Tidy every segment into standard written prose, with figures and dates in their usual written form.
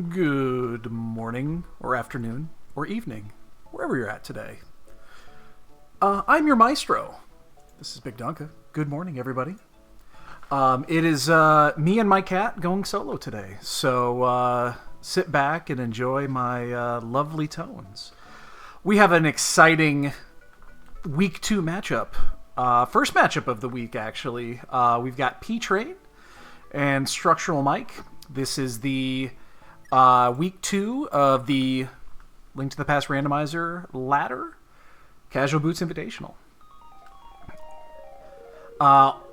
Good morning, or afternoon, or evening, wherever you're at today. I'm your maestro. This is Big Donka. Good morning, everybody. It is me and my cat going solo today, so sit back and enjoy my lovely tones. We have an exciting Week 2 matchup. First matchup of the week, actually. We've got P-Train and StructuralMike. This is the Week 2 of the Link to the Past Randomizer Ladder Casual Boots Invitational.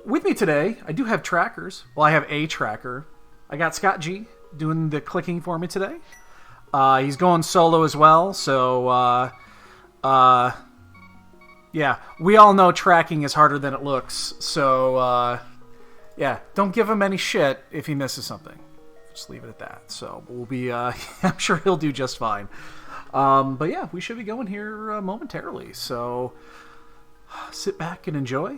With me today, I do have trackers. Well, I have a tracker. I got Scott G doing the clicking for me today. He's going solo as well, so yeah, we all know tracking is harder than it looks. So yeah, don't give him any shit if he misses something. Just leave it at that. So we'll be, I'm sure he'll do just fine. But yeah, we should be going here momentarily. So sit back and enjoy.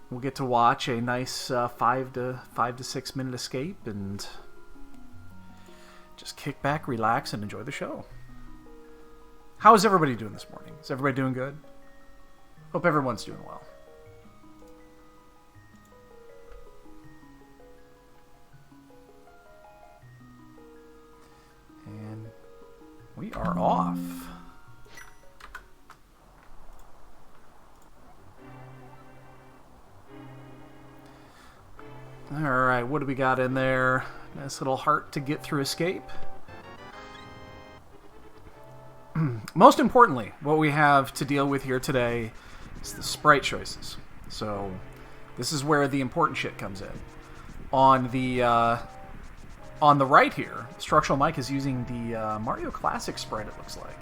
We'll get to watch a nice 5 to 6 minute escape and just kick back, relax, and enjoy the show. How is everybody doing this morning? Is everybody doing good? Hope everyone's doing well. And we are off. Alright, what do we got in there? Nice little heart to get through escape. Most importantly, what we have to deal with here today is the sprite choices. So this is where the important shit comes in. On the right here, StructuralMike is using the Mario Classic sprite, it looks like.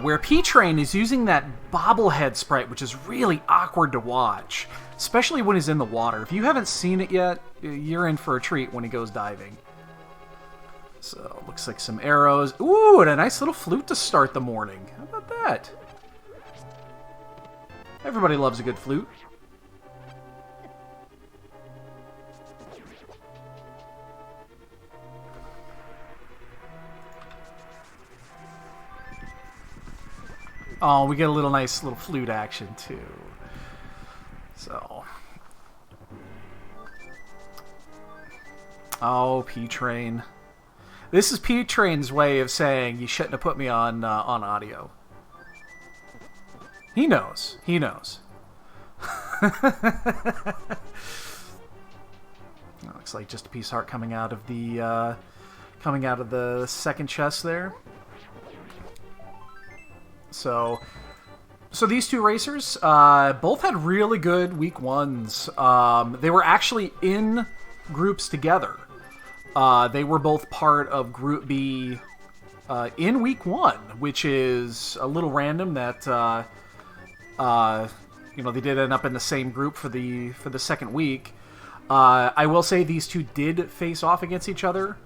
Where P-Train is using that bobblehead sprite, which is really awkward to watch, especially when he's in the water. If you haven't seen it yet, you're in for a treat when he goes diving. So, looks like some arrows. Ooh, and a nice little flute to start the morning. How about that? Everybody loves a good flute. Oh, we get a nice little flute action, too. So. Oh, P-Train. This is P-Train's way of saying you shouldn't have put me on audio. He knows. He knows. Looks like just a piece of heart coming out of the second chest there. So these two racers both had really good week 1s. They were actually in groups together. They were both part of Group B in week 1, which is a little random that they did end up in the same group for the second week. I will say these two did face off against each other,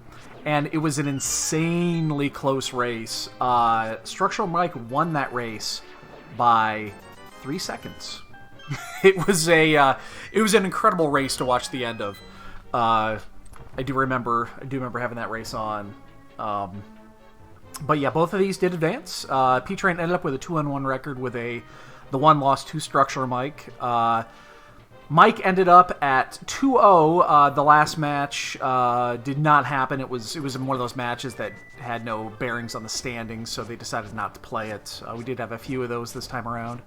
and it was an insanely close race. StructuralMike won that race by 3 seconds. It was an incredible race to watch the end of. I do remember having that race on. But yeah, both of these did advance. P-Train ended up with a 2-on-1 record with the one loss to StructuralMike. Mike ended up at 2-0. The last match did not happen. It was one of those matches that had no bearings on the standings, so they decided not to play it. We did have a few of those this time around.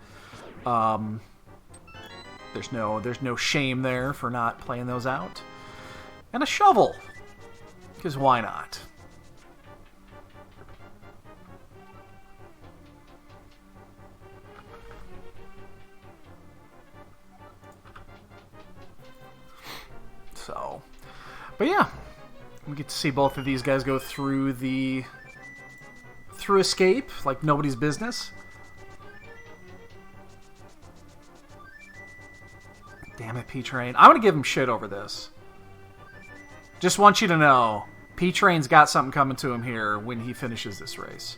There's no shame there for not playing those out. And a shovel, because why not? So, but yeah, we get to see both of these guys go through escape like nobody's business. Damn it, P-Train. I'm gonna give him shit over this. Just want you to know, P-Train's got something coming to him here when he finishes this race.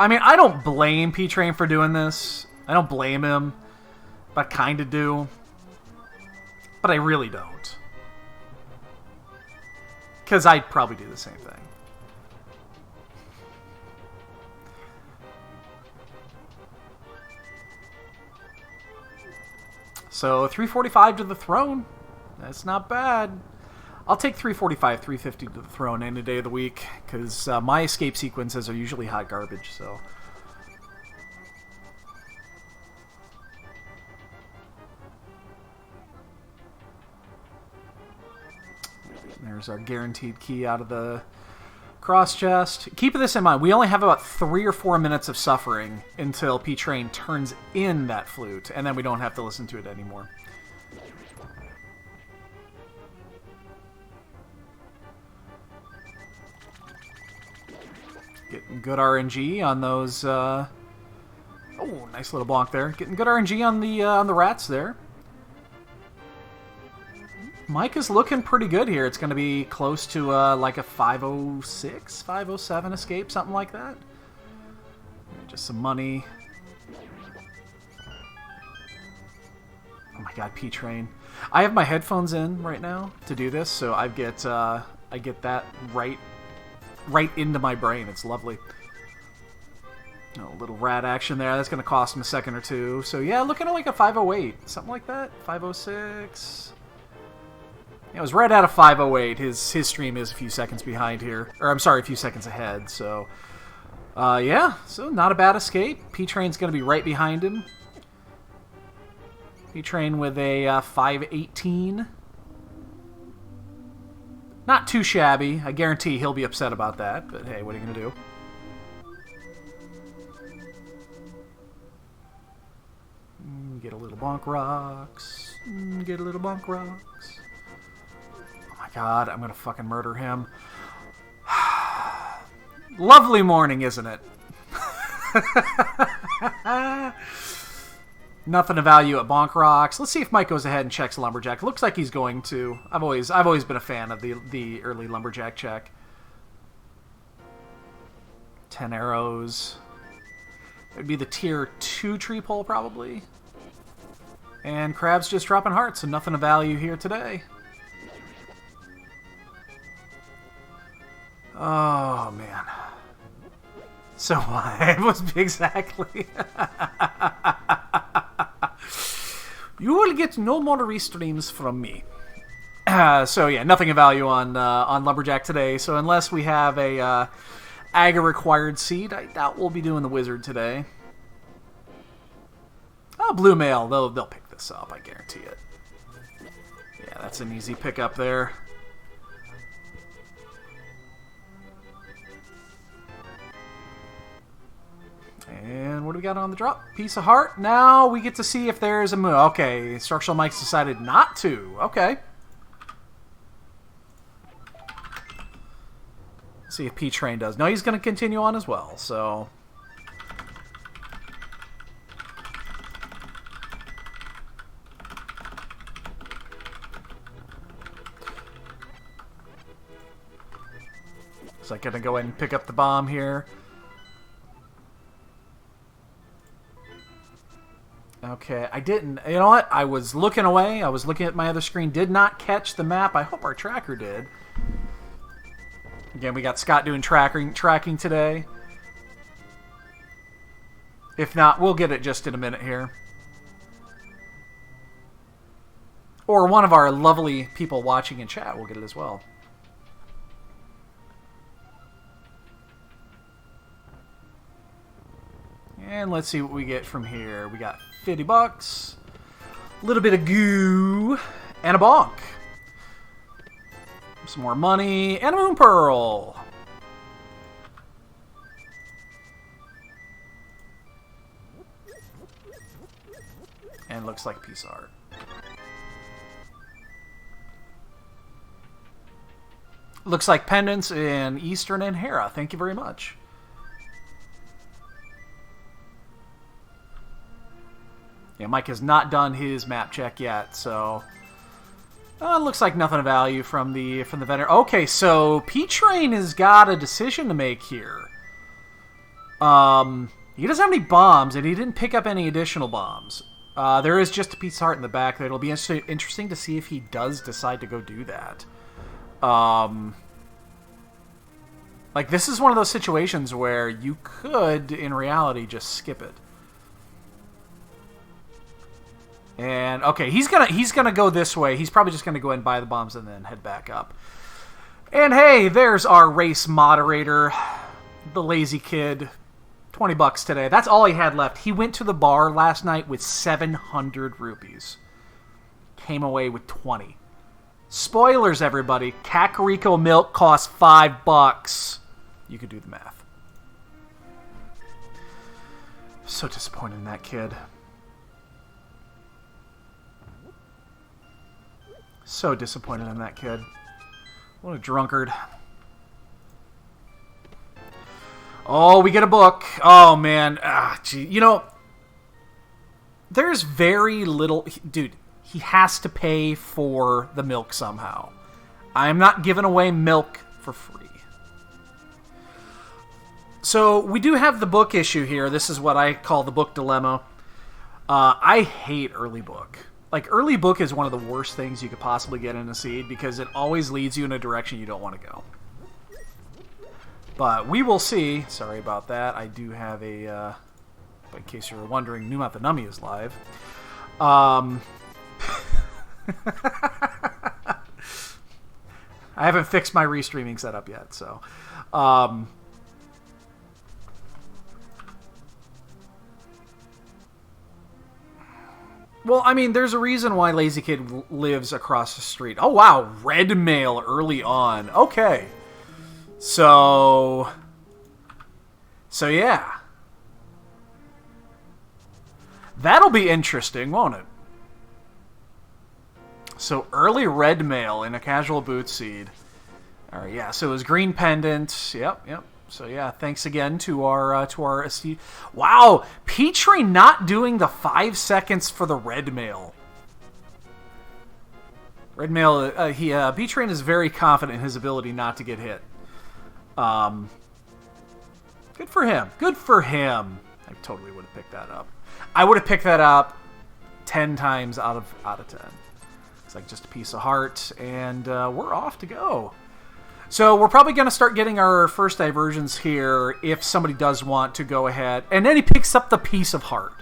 I mean, I don't blame P-Train for doing this. I don't blame him, but I kind of do. But I really don't. Because I'd probably do the same thing. So 345 to the throne. That's not bad. I'll take 345, 350 to the throne any day of the week, because my escape sequences are usually hot garbage, so... There's our guaranteed key out of the cross chest. Keep this in mind, we only have about 3 or 4 minutes of suffering until P-Train turns in that flute, and then we don't have to listen to it anymore. Getting good RNG on those. Oh, nice little block there. Getting good RNG on the rats there. Mike is looking pretty good here. It's going to be close to like a 506, 507 escape, something like that. Just some money. Oh my God, P-Train. I have my headphones in right now to do this, so I get that right into my brain. It's lovely. Oh, a little rat action there. That's going to cost him a second or two. So yeah, looking at like a 508. Something like that. 506. Yeah, it was right out of 508. His stream is a few seconds behind here. Or I'm sorry, a few seconds ahead. So yeah, so not a bad escape. P-Train's going to be right behind him. P-Train with a 518. Not too shabby. I guarantee he'll be upset about that, but hey, what are you going to do? Get a little bonk rocks. Get a little bonk rocks. Oh my God, I'm going to fucking murder him. Lovely morning, isn't it? Nothing of value at bonk rocks. Let's see if Mike goes ahead and checks lumberjack. Looks like he's going to. I've always been a fan of the early lumberjack check. 10 arrows. It'd be the tier 2 tree pole probably. And crab's just dropping hearts, so nothing of value here today. Oh man. So it was exactly. You will get no more restreams from me. So yeah, nothing of value on Lumberjack today. So unless we have a Aga required seed, I doubt we'll be doing the Wizard today. Oh, Blue Mail, they'll pick this up, I guarantee it. Yeah, that's an easy pickup there. And what do we got on the drop? Piece of heart. Now we get to see if there's a move. Okay, StructuralMike's decided not to. Okay. See if P-Train does. No, he's going to continue on as well, so... So I'm going to go ahead and pick up the bomb here. Okay, I didn't... You know what? I was looking away. I was looking at my other screen. Did not catch the map. I hope our tracker did. Again, we got Scott doing tracking today. If not, we'll get it just in a minute here. Or one of our lovely people watching in chat will get it as well. And let's see what we get from here. We got 50 bucks, a little bit of goo, and a bonk. Some more money, and a moon pearl. And looks like a piece of art. Looks like pendants in Eastern and Hera. Thank you very much. Yeah, Mike has not done his map check yet, so it looks like nothing of value from the vendor. Okay, so P-Train has got a decision to make here. He doesn't have any bombs, and he didn't pick up any additional bombs. There is just a piece of heart in the back. It'll be interesting to see if he does decide to go do that. Like, this is one of those situations where you could, in reality, just skip it. And, okay, he's gonna go this way. He's probably just gonna go ahead and buy the bombs and then head back up. And, hey, there's our race moderator, the lazy kid. $20 today. That's all he had left. He went to the bar last night with 700 rupees. Came away with 20. Spoilers, everybody. Kakariko milk costs $5. You could do the math. So disappointed in that kid. So disappointed in that kid. What a drunkard. Oh, we get a book. Oh, man. Gee. You know, there's very little... Dude, he has to pay for the milk somehow. I'm not giving away milk for free. So, we do have the book issue here. This is what I call the book dilemma. I hate early book. Like, early book is one of the worst things you could possibly get in a seed because it always leads you in a direction you don't want to go. But we will see. Sorry about that. I do have a, in case you were wondering, Numat the Nummy is live. I haven't fixed my restreaming setup yet, so. Well, I mean, there's a reason why Lazy Kid lives across the street. Oh, wow. Red mail early on. Okay. So yeah. That'll be interesting, won't it? So early red mail in a casual boot seed. All right, yeah. So it was green pendant. Yep. So yeah, thanks again to our esteemed. Wow, Petrie not doing the 5 seconds for the red mail. Red mail. Petrie is very confident in his ability not to get hit. Good for him. Good for him. I totally would have picked that up. I would have picked that up 10 times out of 10. It's like just a piece of heart, and we're off to go. So we're probably going to start getting our first diversions here if somebody does want to go ahead. And then he picks up the piece of heart.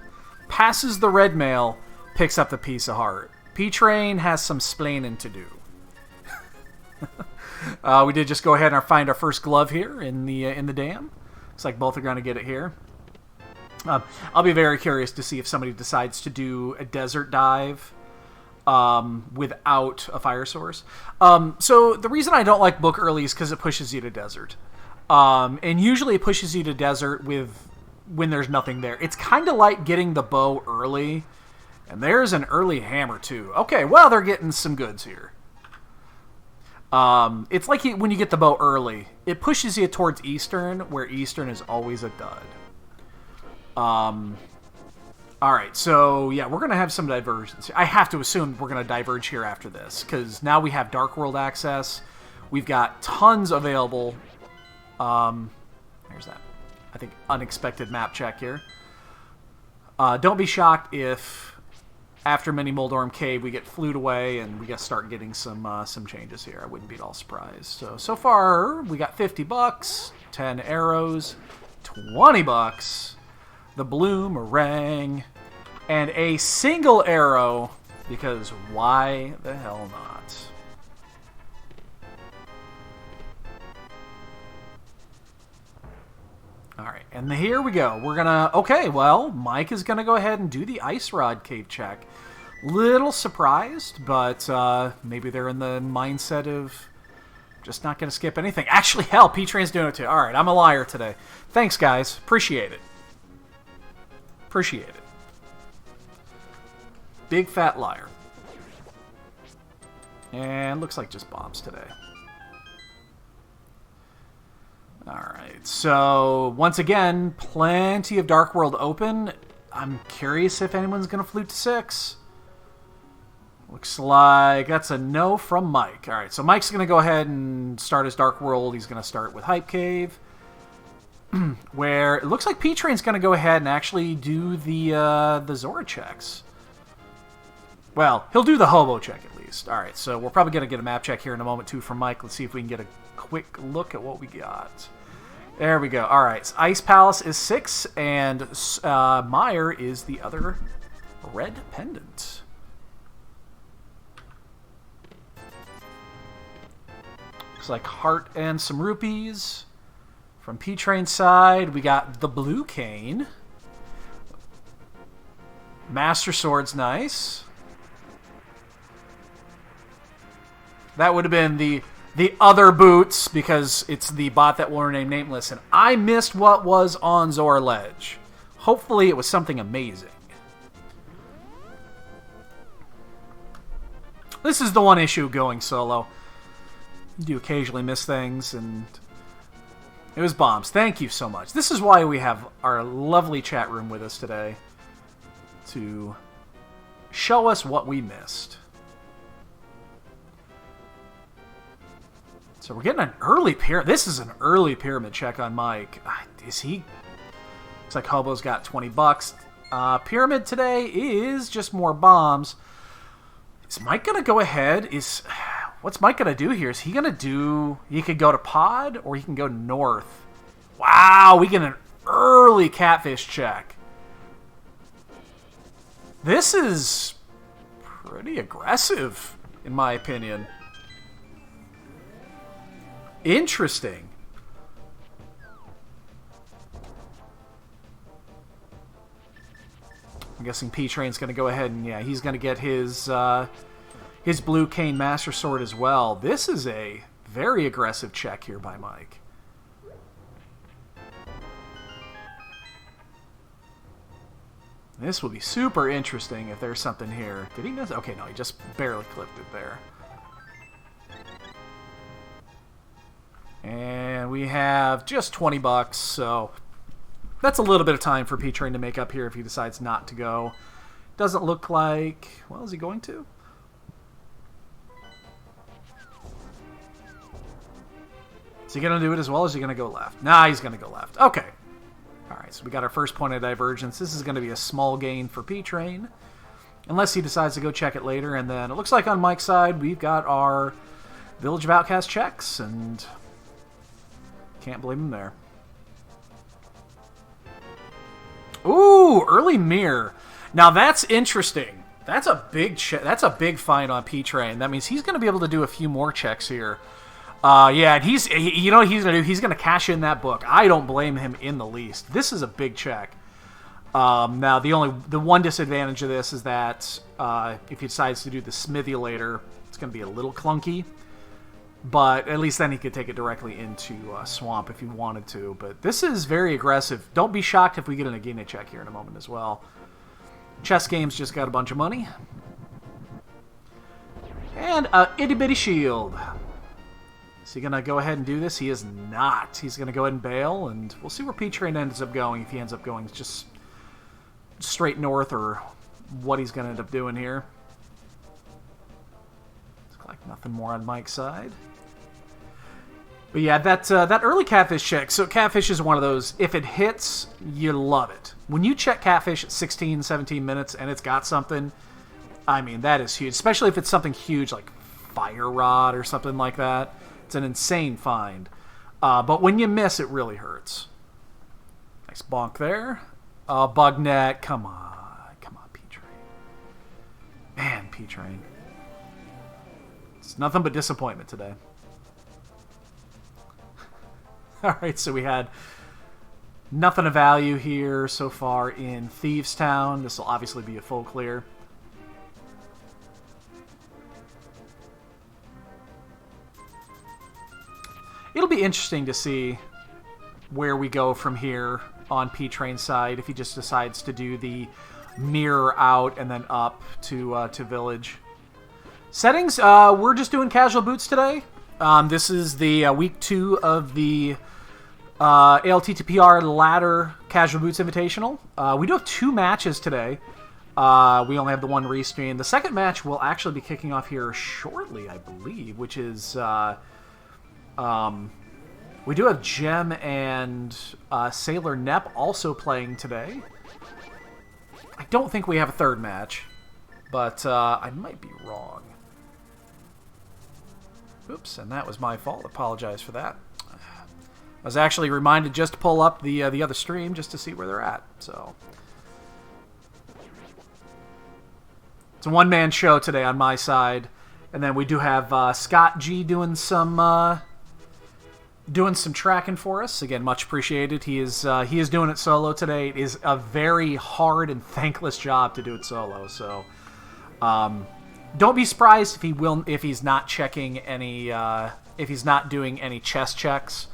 Passes the red mail, picks up the piece of heart. P-Train has some splaining to do. We did just go ahead and find our first glove here in the dam. Looks like both are going to get it here. I'll be very curious to see if somebody decides to do a desert dive without a fire source. So the reason I don't like book early is because it pushes you to desert. And usually it pushes you to desert when there's nothing there. It's kind of like getting the bow early. And there's an early hammer too. Okay, well, they're getting some goods here. It's like when you get the bow early, it pushes you towards Eastern, where Eastern is always a dud. Alright, so yeah, we're going to have some diversions. I have to assume we're going to diverge here after this, because now we have Dark World access. We've got tons available. There's that, I think, unexpected map check here. Don't be shocked if after Mini Moldorm Cave we get flued away and we got to start getting some changes here. I wouldn't be at all surprised. So far we got $50, 10 arrows, $20, the blue meringue, and a single arrow, because why the hell not? Alright, and here we go. We're gonna... Okay, well, Mike is gonna go ahead and do the Ice Rod cave check. Little surprised, but maybe they're in the mindset of just not gonna skip anything. Actually, hell, P-Train's doing it too. Alright, I'm a liar today. Thanks, guys. Appreciate it. Appreciate it. Big fat liar. And looks like just bombs today. Alright, so once again, plenty of Dark World open. I'm curious if anyone's going to flute to 6. Looks like that's a no from Mike. Alright, so Mike's going to go ahead and start his Dark World. He's going to start with Hype Cave. where it looks like P-Train's going to go ahead and actually do the Zora checks. Well, he'll do the hobo check at least. All right, so we're probably going to get a map check here in a moment, too, from Mike. Let's see if we can get a quick look at what we got. There we go. All right, so Ice Palace is 6, and Meyer is the other red pendant. Looks like heart and some rupees. From P-Train's side, we got the blue cane. Master Sword's nice. That would have been the other boots, because it's the bot that will remain nameless. And I missed what was on Zora Ledge. Hopefully it was something amazing. This is the one issue going solo. You do occasionally miss things, and it was bombs. Thank you so much. This is why we have our lovely chat room with us today, to show us what we missed. So we're getting an early pyramid. This is an early pyramid check on Mike. Is he? Looks like Hobo's got 20 bucks. Pyramid today is just more bombs. Is Mike going to go ahead? What's Mike going to do here? Is he going to do... He could go to Pod, or he can go north. Wow, we get an early catfish check. This is pretty aggressive, in my opinion. Interesting. I'm guessing P-Train's going to go ahead and, yeah, he's going to get his blue cane Master Sword as well. This is a very aggressive check here by Mike. This will be super interesting if there's something here. Did he miss? Okay, no, he just barely clipped it there. And we have just 20 bucks, so that's a little bit of time for P-Train to make up here if he decides not to go. Doesn't look like... Well, is he going to? Is he going to do it as well, or is he going to go left? Nah, he's going to go left. Okay. Alright, so we got our first point of divergence. This is going to be a small gain for P-Train, unless he decides to go check it later. And then it looks like on Mike's side, we've got our Village of Outcast checks, and... Can't blame him there. Ooh, early mirror. Now that's interesting. That's a big that's a big find on P-Train. That means he's going to be able to do a few more checks here. Yeah, and you know what he's going to do? He's going to cash in that book. I don't blame him in the least. This is a big check. Now the one disadvantage of this is that if he decides to do the Smithulator, it's going to be a little clunky. But at least then he could take it directly into Swamp if he wanted to. But this is very aggressive. Don't be shocked if we get an Agina check here in a moment as well. Chess Games just got a bunch of money. And a itty bitty shield. Is he going to go ahead and do this? He is not. He's going to go ahead and bail, and we'll see where P-Train ends up going. If he ends up going just straight north, or what he's going to end up doing here. Looks like nothing more on Mike's side. But yeah, that early catfish check. So catfish is one of those, if it hits, you love it. When you check catfish at 16, 17 minutes and it's got something, I mean, that is huge. Especially if it's something huge like Fire Rod or something like that. It's an insane find. But when you miss, it really hurts. Nice bonk there. Bug net. Come on. Come on, P-Train. Man, P-Train. It's nothing but disappointment today. Alright, so we had nothing of value here so far in Thieves Town. This will obviously be a full clear. It'll be interesting to see where we go from here on P-Train's side, if he just decides to do the mirror out and then up to Village. Settings, we're just doing casual boots today. This is the week 2 of the ALTTPR ladder casual boots invitational. We do have 2 matches today. We only have the one restream. The second match will actually be kicking off here shortly, I believe, which is We do have Gem and Sailor Nep also playing today. I don't think we have a third match, but I might be wrong. Oops, and that was my fault. Apologize for that. I was actually reminded just to pull up the other stream just to see where they're at. So it's a one-man show today on my side, and then we do have Scott G doing some tracking for us. Again, much appreciated. He is doing it solo today. It is a very hard and thankless job to do it solo. So don't be surprised if he's not checking any if he's not doing any chest checks.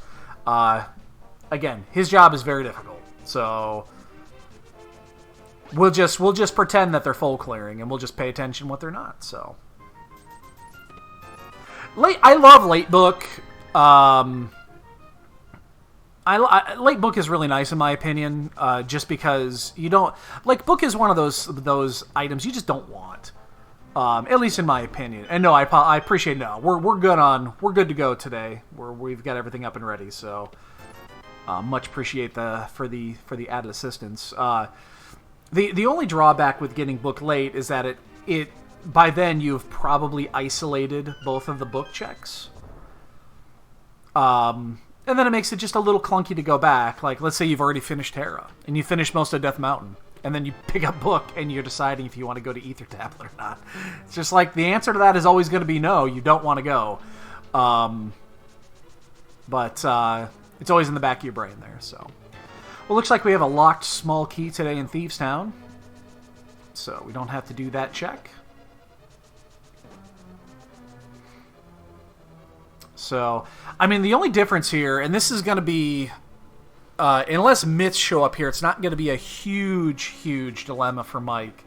Again, his job is very difficult, so we'll just pretend that they're full clearing, and we'll just pay attention what they're not. So, I love late book. Late book is really nice in my opinion, just because you don't book is one of those items you just don't want. At least in my opinion. And no, I appreciate no. We're good to go today. We've got everything up and ready. So much appreciate for the added assistance. The only drawback with getting book late is that it by then you've probably isolated both of the book checks. And then it makes it just a little clunky to go back. Like, let's say you've already finished Terra and you finished most of Death Mountain. And then you pick up book and you're deciding if you want to go to Ether Tablet or not. It's just like the answer to that is always going to be no, you don't want to go. But it's always in the back of your brain there. So, well, looks like we have a locked small key today in Thieves Town. So we don't have to do that check. So, I mean, the only difference here, and this is going to be... unless myths show up here, it's not going to be a huge dilemma for Mike.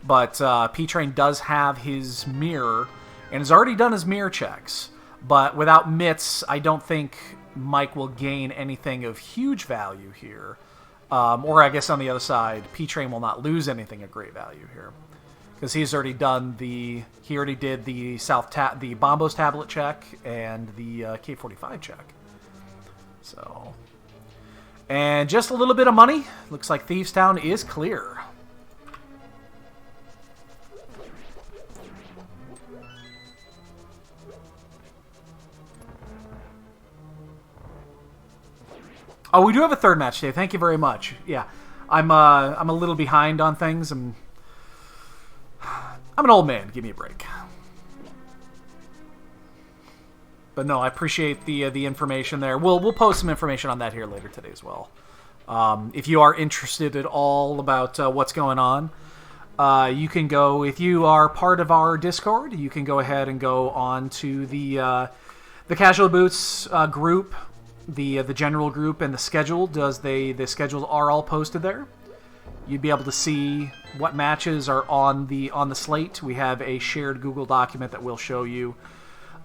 But P-Train does have his mirror, and has already done his mirror checks. But without myths, I don't think Mike will gain anything of huge value here. Or I guess on the other side, P-Train will not lose anything of great value here. Because he's already done he already did the the Bombos tablet check and the K45 check. So... And just a little bit of money. Looks like Thieves Town is clear. Oh, we do have a third match today. Thank you very much. Yeah, I'm a little behind on things. I'm an old man. Give me a break. But no, I appreciate the information there. We'll post some information on that here later today as well. If you are interested at all about what's going on, you can go, if you are part of our Discord, you can go ahead and go on to the Casual Boots group, the general group, and the schedule. The schedules are all posted there. You'd be able to see what matches are on the slate. We have a shared Google document that will show you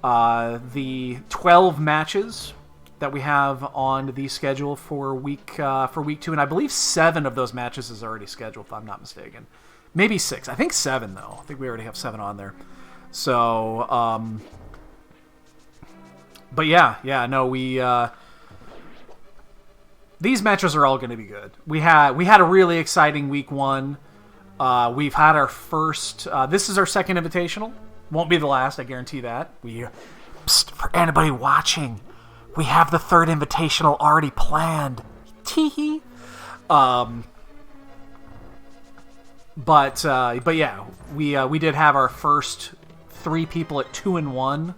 the 12 matches that we have on the schedule for week 2, and I believe 7 of those matches is already scheduled, if I'm not mistaken. Maybe 6. I think 7 though. I think we already have 7 on there. So, but yeah, no, these matches are all going to be good. We had a really exciting week 1. We've had our first. This is our second invitational. Won't be the last, I guarantee that. For anybody watching, we have the third invitational already planned. Tee-hee. But yeah, we did have our first 3 people at 2-1,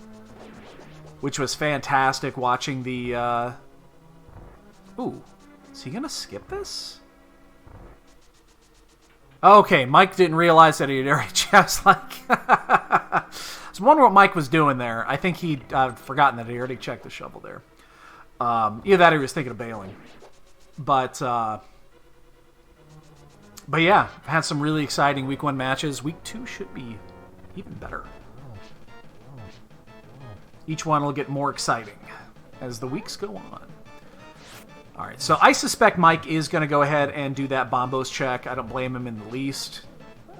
which was fantastic. Watching the. Ooh, is he gonna skip this? Okay, Mike didn't realize that he had already just I was wondering what Mike was doing there. I think he'd forgotten that he already checked the shovel there. Either that or he was thinking of bailing. But yeah, had some really exciting week 1 matches. Week 2 should be even better. Each one will get more exciting as the weeks go on. All right, so I suspect Mike is going to go ahead and do that Bombos check. I don't blame him in the least.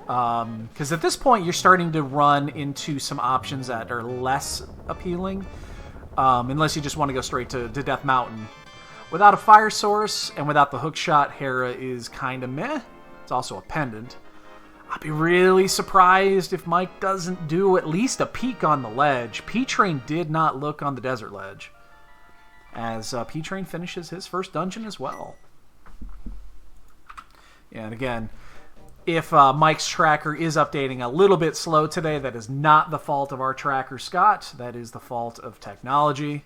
Because at this point, you're starting to run into some options that are less appealing. unless you just want to go straight to Death Mountain. Without a fire source and without the hookshot, Hera is kind of meh. It's also a pendant. I'd be really surprised if Mike doesn't do at least a peek on the ledge. P-Train did not look on the desert ledge, as P-Train finishes his first dungeon as well. And again, if Mike's tracker is updating a little bit slow today, that is not the fault of our tracker, Scott. That is the fault of technology.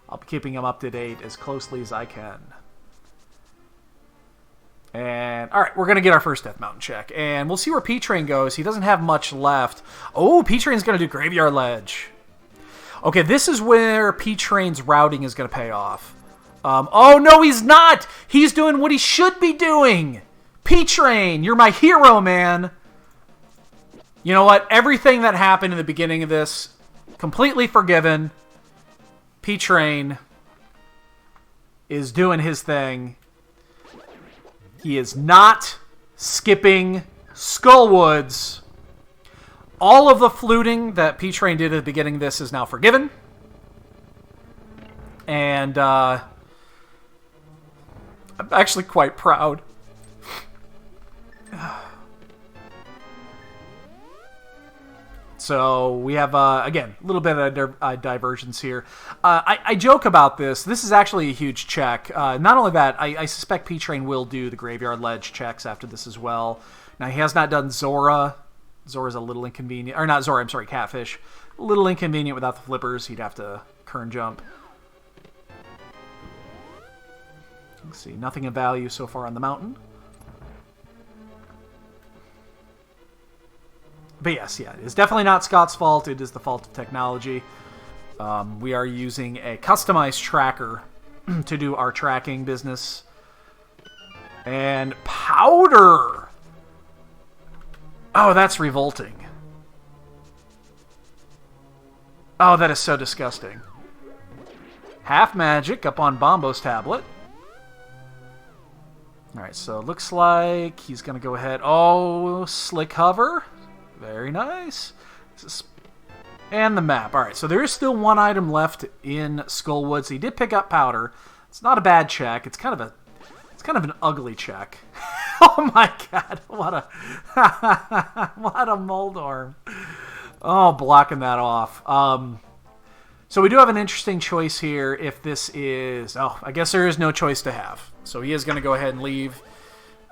I'll be keeping him up to date as closely as I can. And, alright, we're going to get our first Death Mountain check. And we'll see where P-Train goes. He doesn't have much left. Oh, P-Train's going to do Graveyard Ledge. Okay, this is where P-Train's routing is going to pay off. Oh, no, he's not! He's doing what he should be doing! P-Train, you're my hero, man! You know what? Everything that happened in the beginning of this, completely forgiven. P-Train is doing his thing. He is not skipping Skullwoods. All of the fluting that P-Train did at the beginning of this is now forgiven. And I'm actually quite proud. So we have, again, a little bit of divergence here. I joke about this. This is actually a huge check. Not only that, I suspect P-Train will do the Graveyard Ledge checks after this as well. Now, he has not done Zora. Zora's a little inconvenient. Or not Zora, I'm sorry, Catfish. A little inconvenient without the flippers. He'd have to kern jump. Let's see, nothing of value so far on the mountain. But yes, yeah, it's definitely not Scott's fault. It is the fault of technology. We are using a customized tracker to do our tracking business. And powder! Oh, that's revolting. Oh, that is so disgusting. Half magic up on Bombo's tablet. Alright, so it looks like he's going to go ahead. Oh, slick hover. Very nice. And the map. Alright, so there is still one item left in Skullwoods. He did pick up powder. It's not a bad check. It's kind of an ugly check. Oh my god, what a what a Moldorm. Oh, blocking that off. So we do have an interesting choice here if this is... Oh, I guess there is no choice to have. So he is going to go ahead and leave.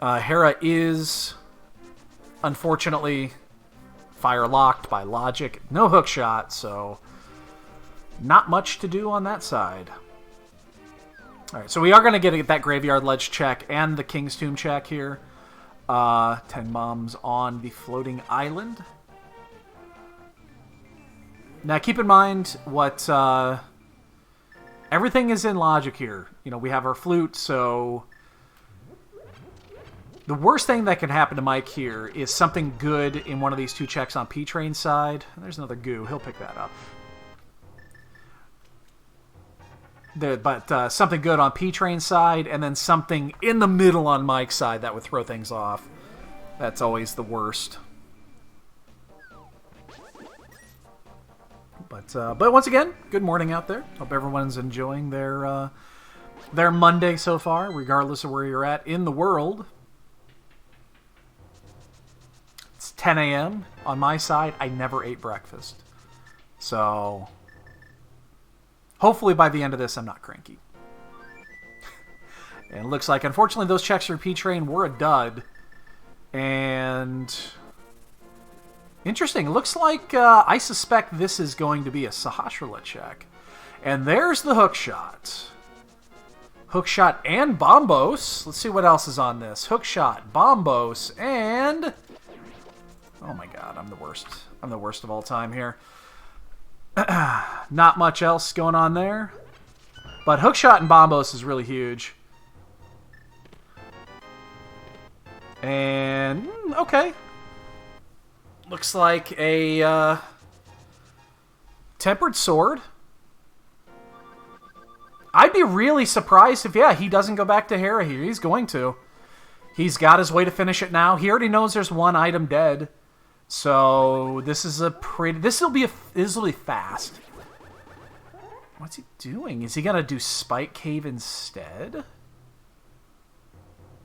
Hera is, unfortunately, fire locked by logic. No hook shot, so not much to do on that side. Alright, so we are going to get that Graveyard Ledge check and the King's Tomb check here. 10 bombs on the floating island. Now, keep in mind what... everything is in logic here. You know, we have our flute, so... The worst thing that can happen to Mike here is something good in one of these two checks on P-Train's side. There's another goo. He'll pick that up. But something good on P-Train's side, and then something in the middle on Mike's side that would throw things off. That's always the worst. But once again, good morning out there. Hope everyone's enjoying their Monday so far, regardless of where you're at in the world. It's 10 a.m. on my side. I never ate breakfast. So... hopefully by the end of this, I'm not cranky. And it looks like, unfortunately, those checks for P-Train were a dud. And... interesting. It looks like I suspect this is going to be a Sahasrara check. And there's the hookshot. Hookshot and Bombos. Let's see what else is on this. Hookshot, Bombos, and... oh my god, I'm the worst. I'm the worst of all time here. Not much else going on there. But Hookshot and Bombos is really huge. And, okay. Looks like a Tempered Sword. I'd be really surprised if, yeah, he doesn't go back to Hera here. He's going to. He's got his way to finish it now. He already knows there's one item dead. So this is a pretty... This will be fast. What's he doing? Is he going to do Spike Cave instead?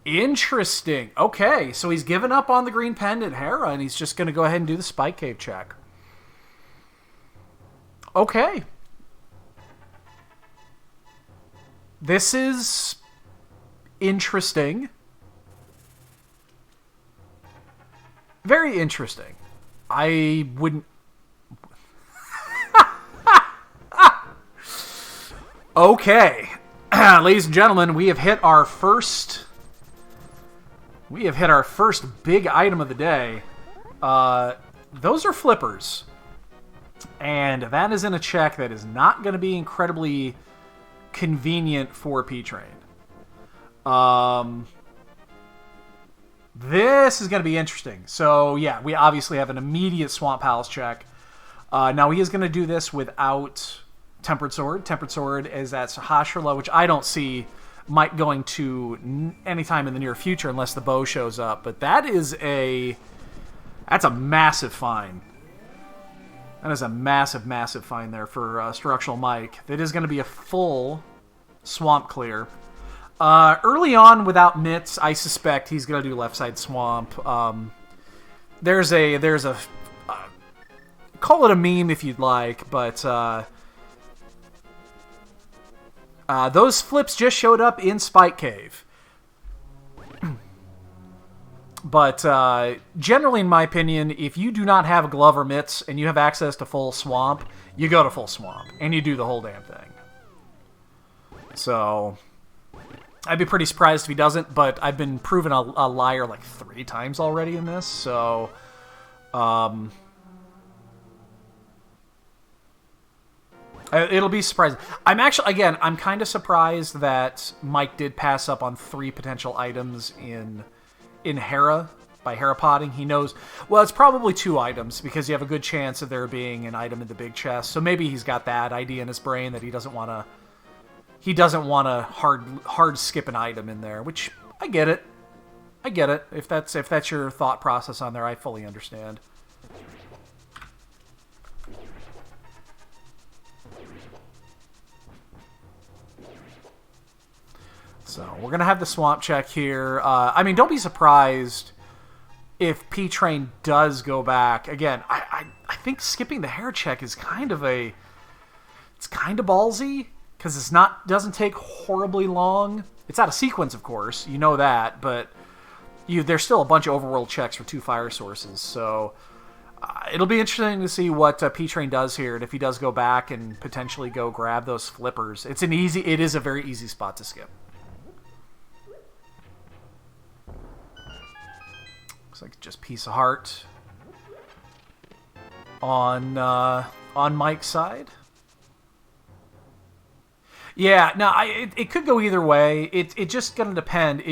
Interesting. Okay, so he's given up on the green pendant Hera, and he's just going to go ahead and do the Spike Cave check. Okay. This is interesting. Very interesting. I wouldn't... Okay. Ladies and gentlemen, we have hit our first... big item of the day. Those are flippers. And that is in a check that is not going to be incredibly convenient for P-Train. This is going to be interesting. So, yeah, we obviously have an immediate Swamp Palace check. Now, he is going to do this without Tempered Sword. Tempered Sword is at Sahasrahla, which I don't see Mike going to anytime in the near future unless the bow shows up. But that's a massive find. That is a massive, massive find there for StructuralMike. That is going to be a full swamp clear. Early on, without mitts, I suspect he's going to do left side swamp. There's a call it a meme if you'd like, but those flips just showed up in Spike Cave. But generally, in my opinion, if you do not have a glove or mitts and you have access to full swamp, you go to full swamp and you do the whole damn thing. So I'd be pretty surprised if he doesn't, but I've been proven a liar like 3 times already in this, so it'll be surprising. I'm kind of surprised that Mike did pass up on 3 potential items in Hera by Hera potting. He knows, well, it's probably 2 items because you have a good chance of there being an item in the big chest. So maybe he's got that idea in his brain that he doesn't want to hard skip an item in there, which I get it. If that's your thought process on there, I fully understand. So we're going to have the swamp check here. I mean, don't be surprised if P-Train does go back. Again, I think skipping the hair check is kind of ballsy because doesn't take horribly long. It's out of sequence, of course. You know that, but there's still a bunch of overworld checks for 2 fire sources. So it'll be interesting to see what P-Train does here, and if he does go back and potentially go grab those flippers. It is a very easy spot to skip. Like just piece of heart on Mike's side. Yeah, no, it could go either way. It just gonna depend.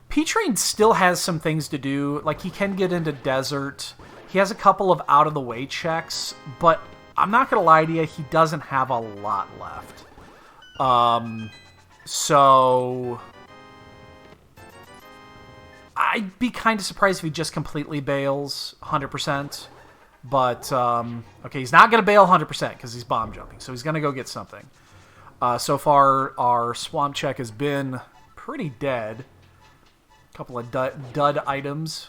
P-Train still has some things to do. Like he can get into desert. He has a couple of out of the way checks, but I'm not gonna lie to you, he doesn't have a lot left. So I'd be kind of surprised if he just completely bails 100%. But, okay, he's not going to bail 100% because he's bomb jumping. So he's going to go get something. So far, our swamp check has been pretty dead. A couple of dud items.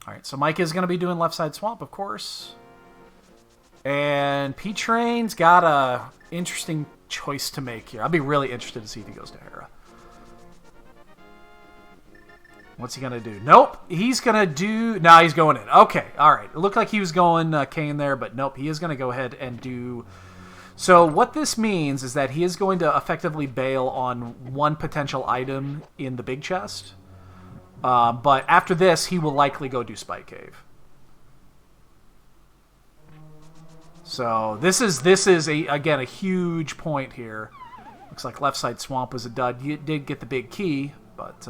All right, so Mike is going to be doing left side swamp, of course. And P-Train's got a interesting choice to make here. I'd be really interested to see if he goes to Hera. What's he going to do? Nope. He's going to do... No, he's going in. Okay. All right. It looked like he was going Kane there, but nope. He is going to go ahead and do... So what this means is that he is going to effectively bail on 1 potential item in the big chest. But after this, he will likely go do Spike Cave. So this is again, a huge point here. Looks like left side swamp was a dud. You did get the big key, but...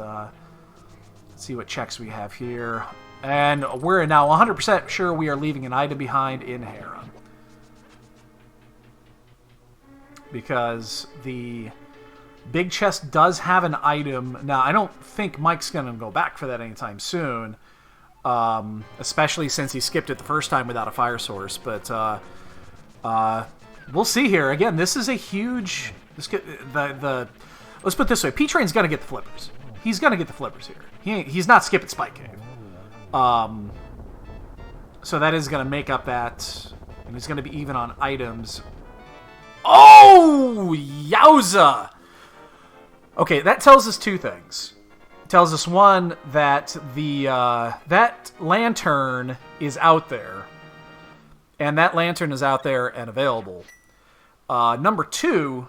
Let's see what checks we have here. And we're now 100% sure we are leaving an item behind in Hera. Because the big chest does have an item. Now, I don't think Mike's going to go back for that anytime soon. Especially since he skipped it the first time without a fire source. But We'll see here. Again, this is a huge... let's put it this way. P-Train's going to get the flippers. He's going to get the flippers here. He's not skipping Spike Cave. So that is going to make up that. And he's going to be even on items. Oh! Yowza! Okay, that tells us two things. It tells us, one, that that lantern is out there. And that lantern is out there and available. Number two,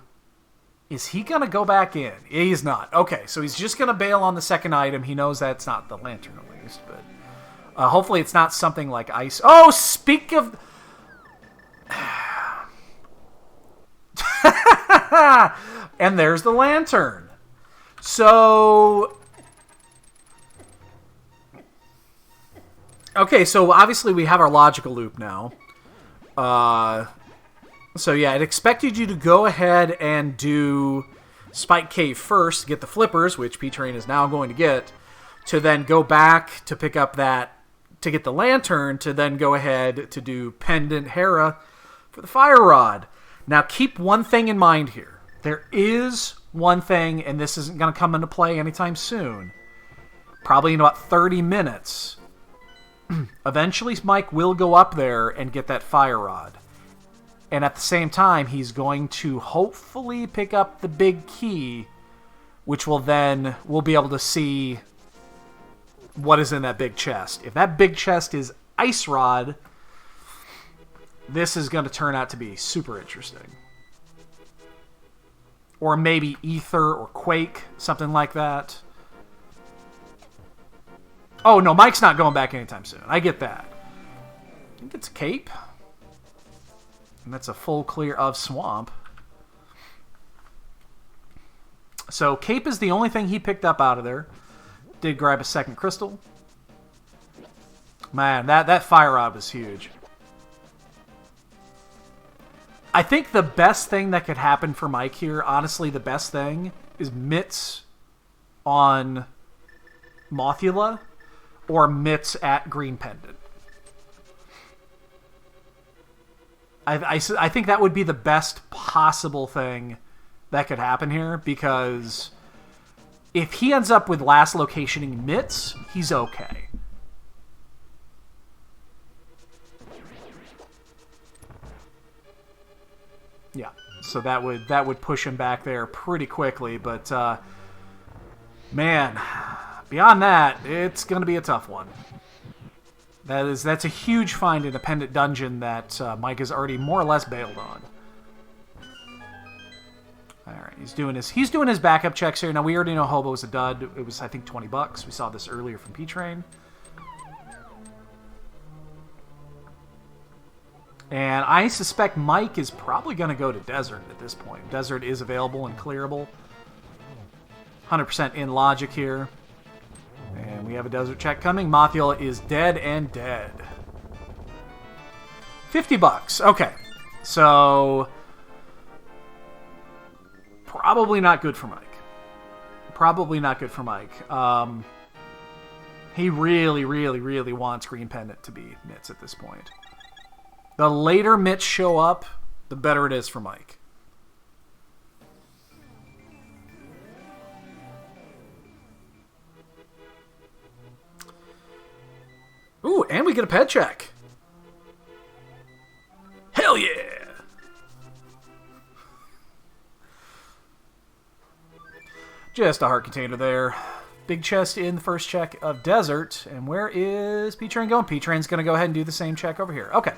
is he going to go back in? He's not. Okay, so he's just going to bail on the second item. He knows that's not the lantern, at least. But hopefully it's not something like ice. Oh, speak of... and there's the lantern. So... okay, so obviously we have our logical loop now. So yeah, it expected you to go ahead and do Spike Cave first to get the flippers, which P-Train is now going to get, to then go back to pick up that, to get the lantern, to then go ahead to do Pendant Hera for the Fire Rod. Now keep one thing in mind here. There is one thing, and this isn't going to come into play anytime soon. Probably in about 30 minutes. Eventually Mike will go up there and get that Fire Rod. And at the same time, he's going to hopefully pick up the big key, which will then, we'll be able to see what is in that big chest. If that big chest is Ice Rod, this is going to turn out to be super interesting. Or maybe Ether or Quake, something like that. Oh, no, Mike's not going back anytime soon. I get that. I think it's a cape. And that's a full clear of Swamp. So cape is the only thing he picked up out of there. Did grab a second crystal. Man, that Fire Rod was huge. I think the best thing that could happen for Mike here, honestly, the best thing, is mitts on Mothula or mitts at Green Pendant. I think that would be the best possible thing that could happen here, because if he ends up with last locationing mitts, he's okay. Yeah, so that would push him back there pretty quickly, but man, beyond that, it's going to be a tough one. That's a huge find in a Pendant Dungeon that Mike has already more or less bailed on. All right, he's doing his backup checks here. Now we already know Hobo's a dud. It was, I think, $20. We saw this earlier from P-Train. And I suspect Mike is probably going to go to Desert at this point. Desert is available and clearable. 100% in logic here. And we have a desert check coming. Mothula is dead and dead. $50. Okay. So probably not good for Mike. Probably not good for Mike. He really, really, really wants Green Pendant to be mitts at this point. The later mitts show up, the better it is for Mike. Ooh, and we get a pet check. Hell yeah! Just a heart container there. Big chest in the first check of Desert. And where is P-Train going? P-Train's going to go ahead and do the same check over here. Okay.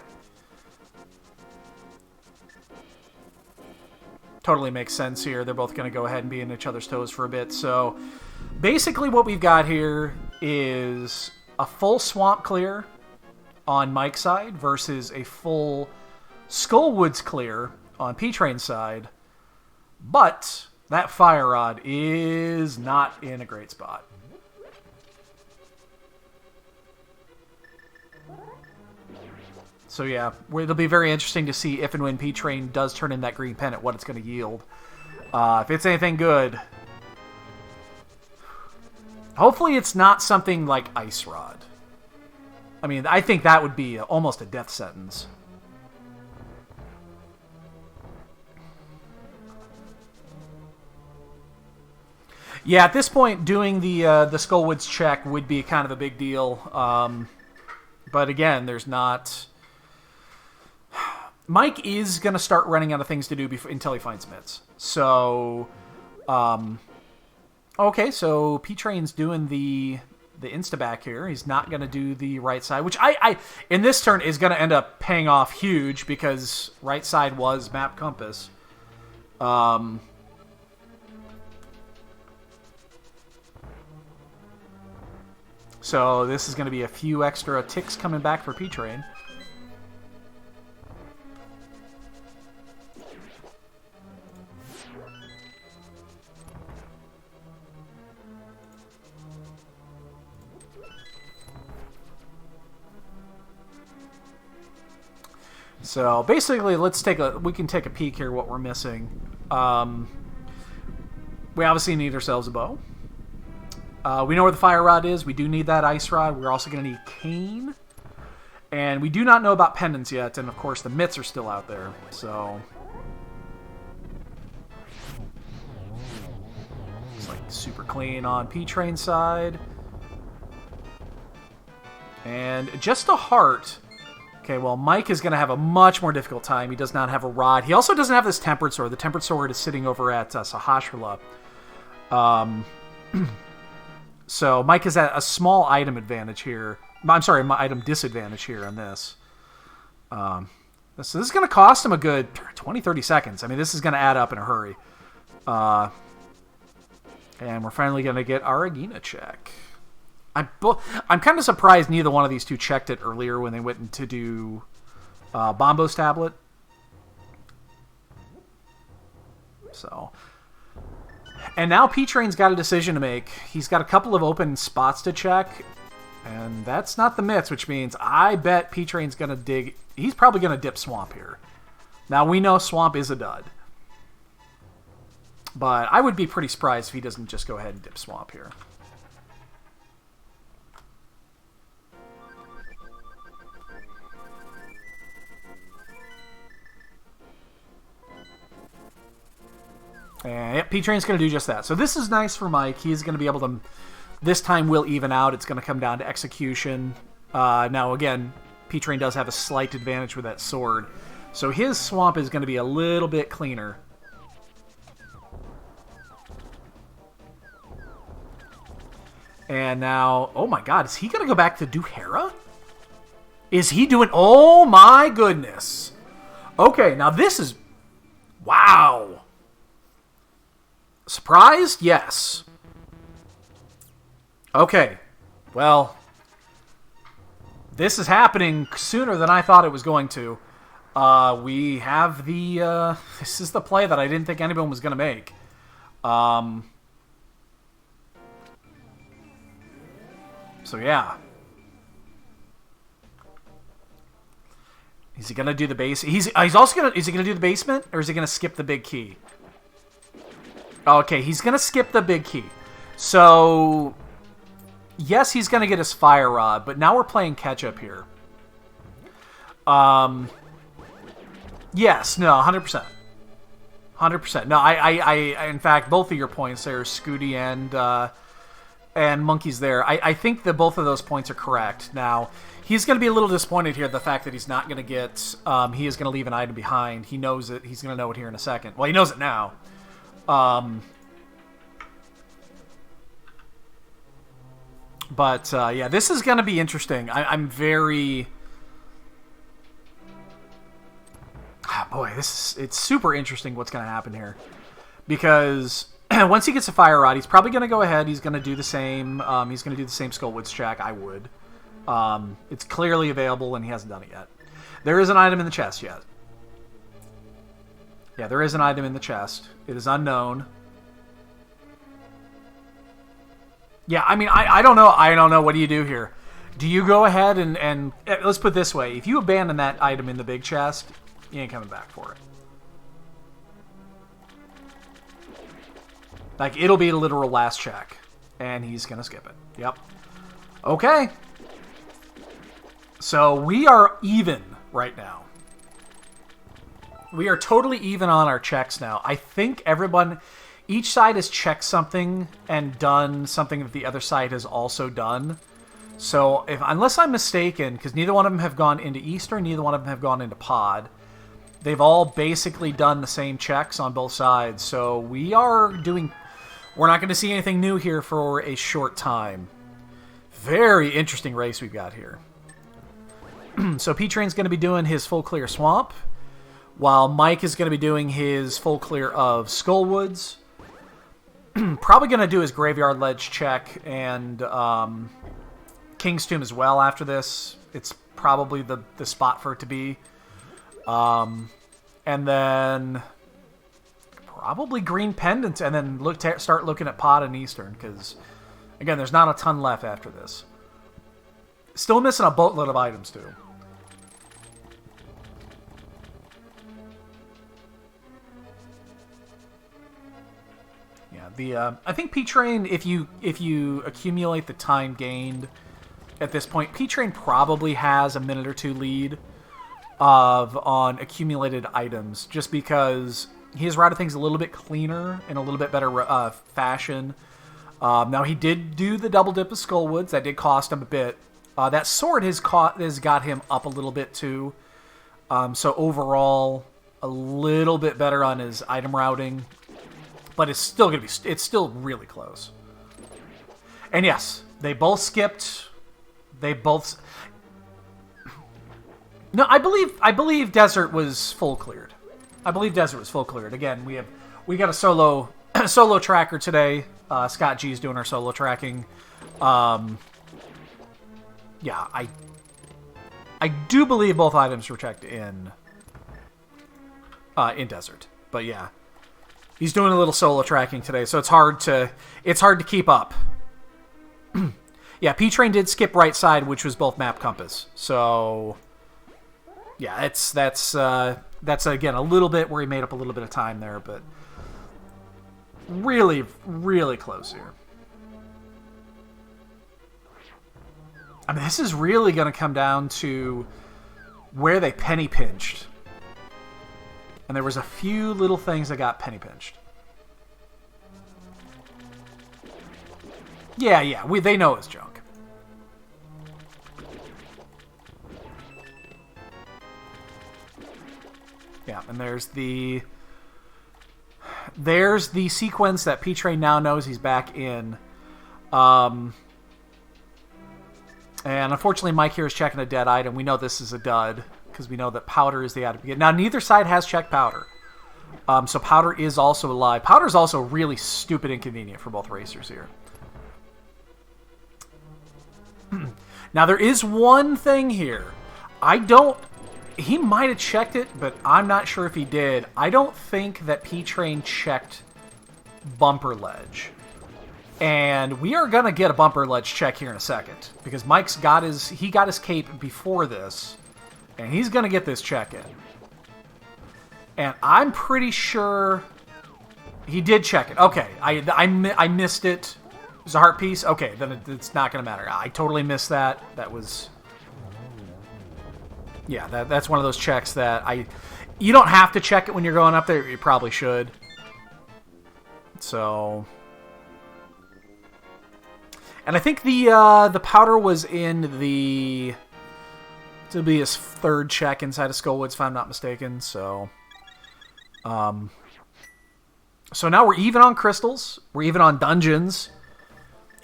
Totally makes sense here. They're both going to go ahead and be in each other's toes for a bit. So basically what we've got here is a full swamp clear on Mike's side versus a full Skullwoods clear on P-Train's side. But that Fire Rod is not in a great spot. So yeah, it'll be very interesting to see if and when P-Train does turn in that Green Pendant, what it's going to yield. If it's anything good, hopefully it's not something like Ice Rod. I mean, I think that would be almost a death sentence. Yeah, at this point, doing the Skullwoods check would be kind of a big deal. But again, there's not... Mike is going to start running out of things to do until he finds Mitts. So, okay, so P-Train's doing the insta-back here. He's not going to do the right side, which I in this turn is going to end up paying off huge because right side was map compass. So this is going to be a few extra ticks coming back for P-Train. So basically, we can take a peek here what we're missing. We obviously need ourselves a bow. We know where the fire rod is. We do need that ice rod. We're also going to need cane. And we do not know about pendants yet. And of course, the mitts are still out there. So it's like super clean on P-Train side. And just a heart. Okay, well, Mike is going to have a much more difficult time. He does not have a rod. He also doesn't have this Tempered Sword. The Tempered Sword is sitting over at Sahasrahla. So Mike is at a small item advantage here. I'm sorry, item disadvantage here on this. So this is going to cost him a good 20, 30 seconds. I mean, this is going to add up in a hurry. And we're finally going to get our Agena check. I'm kind of surprised neither one of these two checked it earlier when they went to do Bombo's tablet. So, and now P-Train's got a decision to make. He's got a couple of open spots to check, and that's not the mitts, which means I bet P-Train's going to dig. He's probably going to dip Swamp here. Now, we know Swamp is a dud, but I would be pretty surprised if he doesn't just go ahead and dip Swamp here. And yep, P-Train's going to do just that. So this is nice for Mike. He's going to be able to... This time will even out. It's going to come down to execution. Now, again, P-Train does have a slight advantage with that sword. So his swamp is going to be a little bit cleaner. And now... Oh my god, is he going to go back to do Hera? Is he doing... Oh my goodness. Okay, now this is... Wow. Surprised? Yes. Okay. Well, this is happening sooner than I thought it was going to. We have the... this is the play that I didn't think anyone was going to make. So, yeah. Is he going to do the base? He's also going to... Is he going to do the basement? Or is he going to skip the big key? Okay, he's going to skip the big key. So, yes, he's going to get his fire rod, but now we're playing catch-up here. Yes, no, 100%. 100%. No, I in fact, both of your points there, Scooty and Monkey's there, I think that both of those points are correct. Now, he's going to be a little disappointed here, the fact that he's not going to get, he is going to leave an item behind. He knows it. He's going to know it here in a second. Well, he knows it now. But yeah, this is going to be interesting. I'm very... boy, it's super interesting what's going to happen here. Because once he gets a fire rod, he's probably going to go ahead. He's going to do the same. He's going to do the same Skullwoods check. I would. It's clearly available, and he hasn't done it yet. There is an item in the chest yet. Yeah, there is an item in the chest. It is unknown. Yeah, I mean, I don't know. I don't know. What do you do here? Do you go ahead and let's put it this way. If you abandon that item in the big chest, you ain't coming back for it. Like, it'll be a literal last check. And he's going to skip it. Yep. Okay. So we are even right now. We are totally even on our checks now. I think everyone each side has checked something and done something that the other side has also done. So, unless I'm mistaken, because neither one of them have gone into Eastern, neither one of them have gone into Pod, they've all basically done the same checks on both sides. So we're not going to see anything new here for a short time. Very interesting race we've got here. So P-Train's going to be doing his full clear swamp, while Mike is going to be doing his full clear of Skullwoods. Probably going to do his Graveyard Ledge check and King's Tomb as well after this. It's probably the spot for it to be. And then probably Green Pendant, and then start looking at Pod and Eastern, because, again, there's not a ton left after this. Still missing a boatload of items, too. Yeah, I think P-Train, if you accumulate the time gained at this point, P-Train probably has a minute or two lead on accumulated items, just because he has routed things a little bit cleaner in a little bit better fashion. Now, he did do the double dip of Skullwoods. That did cost him a bit. That sword has got him up a little bit, too. So, overall, a little bit better on his item routing. But it's still really close. And yes, they both skipped. No, I believe Desert was full cleared. Again, we got a solo tracker today. Scott G is doing our solo tracking. Yeah, I do believe both items were checked in Desert. But yeah, he's doing a little solo tracking today, so it's hard to keep up. Yeah, P-Train did skip right side, which was both map compass. So yeah, that's again a little bit where he made up a little bit of time there, but really, really close here. I mean, this is really going to come down to where they penny pinched. And there was a few little things that got penny pinched. Yeah, they know it's junk. Yeah, and there's the sequence that P-Train now knows he's back in. And unfortunately, Mike here is checking a dead item. We know this is a dud, because we know that Powder is the item. Now, neither side has checked Powder. So Powder is also alive. Powder is also really stupid inconvenient for both racers here. Now, there is one thing here. He might have checked it, but I'm not sure if he did. I don't think that P-Train checked Bumper Ledge. And we are going to get a Bumper Ledge check here in a second, because Mike's got his cape before this, and he's going to get this check in. And I'm pretty sure he did check it. Okay, I missed it. It was a heart piece? Okay, then it's not going to matter. I totally missed that. That was... Yeah, that's one of those checks that you don't have to check it when you're going up there. You probably should. So... And I think the Powder was in the... to be his third check inside of Skullwoods, if I'm not mistaken. So... So now we're even on crystals. We're even on dungeons.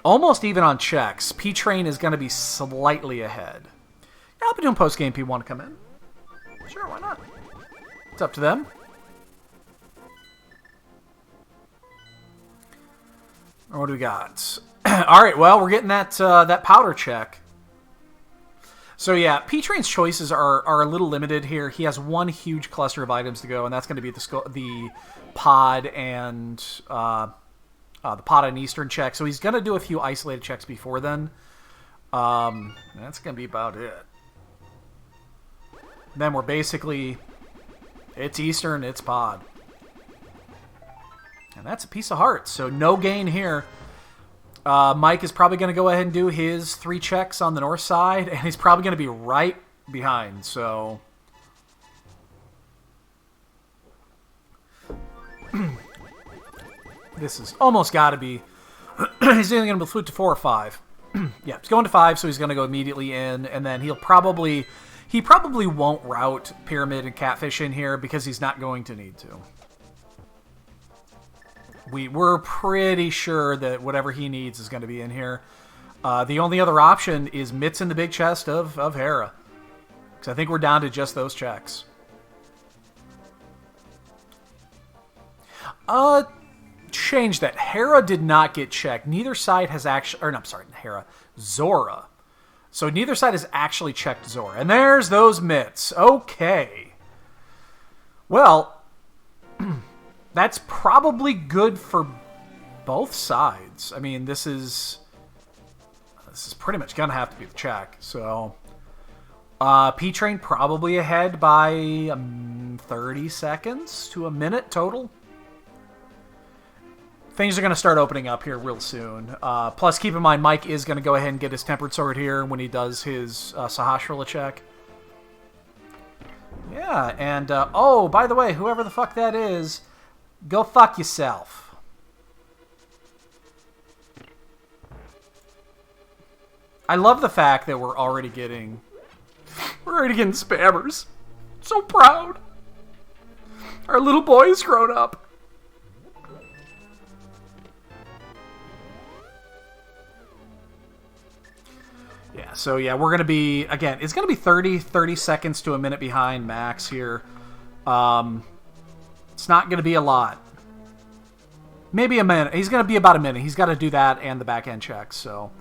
Almost even on checks. P-Train is going to be slightly ahead. Yeah, I'll be doing post-game if you want to come in. Sure, why not? It's up to them. What do we got? Alright, well, we're getting that Powder check. So yeah, P-Train's choices are a little limited here. He has one huge cluster of items to go, and that's going to be the Pod and the Pod and Eastern check. So he's going to do a few isolated checks before then. That's going to be about it. Then we're basically... It's Eastern, it's Pod. And that's a piece of heart, so no gain here. Mike is probably going to go ahead and do his 3 checks on the north side, and he's probably going to be right behind, so... This is almost got to be... He's either going to flute to 4 or 5. Yeah, he's going to 5, so he's going to go immediately in, and then he'll probably... He probably won't route Pyramid and Catfish in here because he's not going to need to. We're pretty sure that whatever he needs is going to be in here. The only other option is Mitts in the big chest of Hera. Because I think we're down to just those checks. Change that. Hera did not get checked. Neither side has actually... Or, no, I'm sorry, Hera. Zora. So neither side has actually checked Zora. And there's those mitts. Okay. Well, that's probably good for both sides. I mean, this is pretty much going to have to be the check. So, P-Train probably ahead by 30 seconds to a minute total. Things are going to start opening up here real soon. Plus, keep in mind, Mike is going to go ahead and get his Tempered Sword here when he does his Sahasrara check. Yeah, and, oh, by the way, whoever the fuck that is, go fuck yourself. I love the fact that we're already getting spammers. So proud. Our little boy is grown up. Yeah, so yeah, we're going to be, again, it's going to be 30 seconds to a minute behind Max here. It's not going to be a lot. Maybe a minute. He's going to be about a minute. He's got to do that and the back end check, so.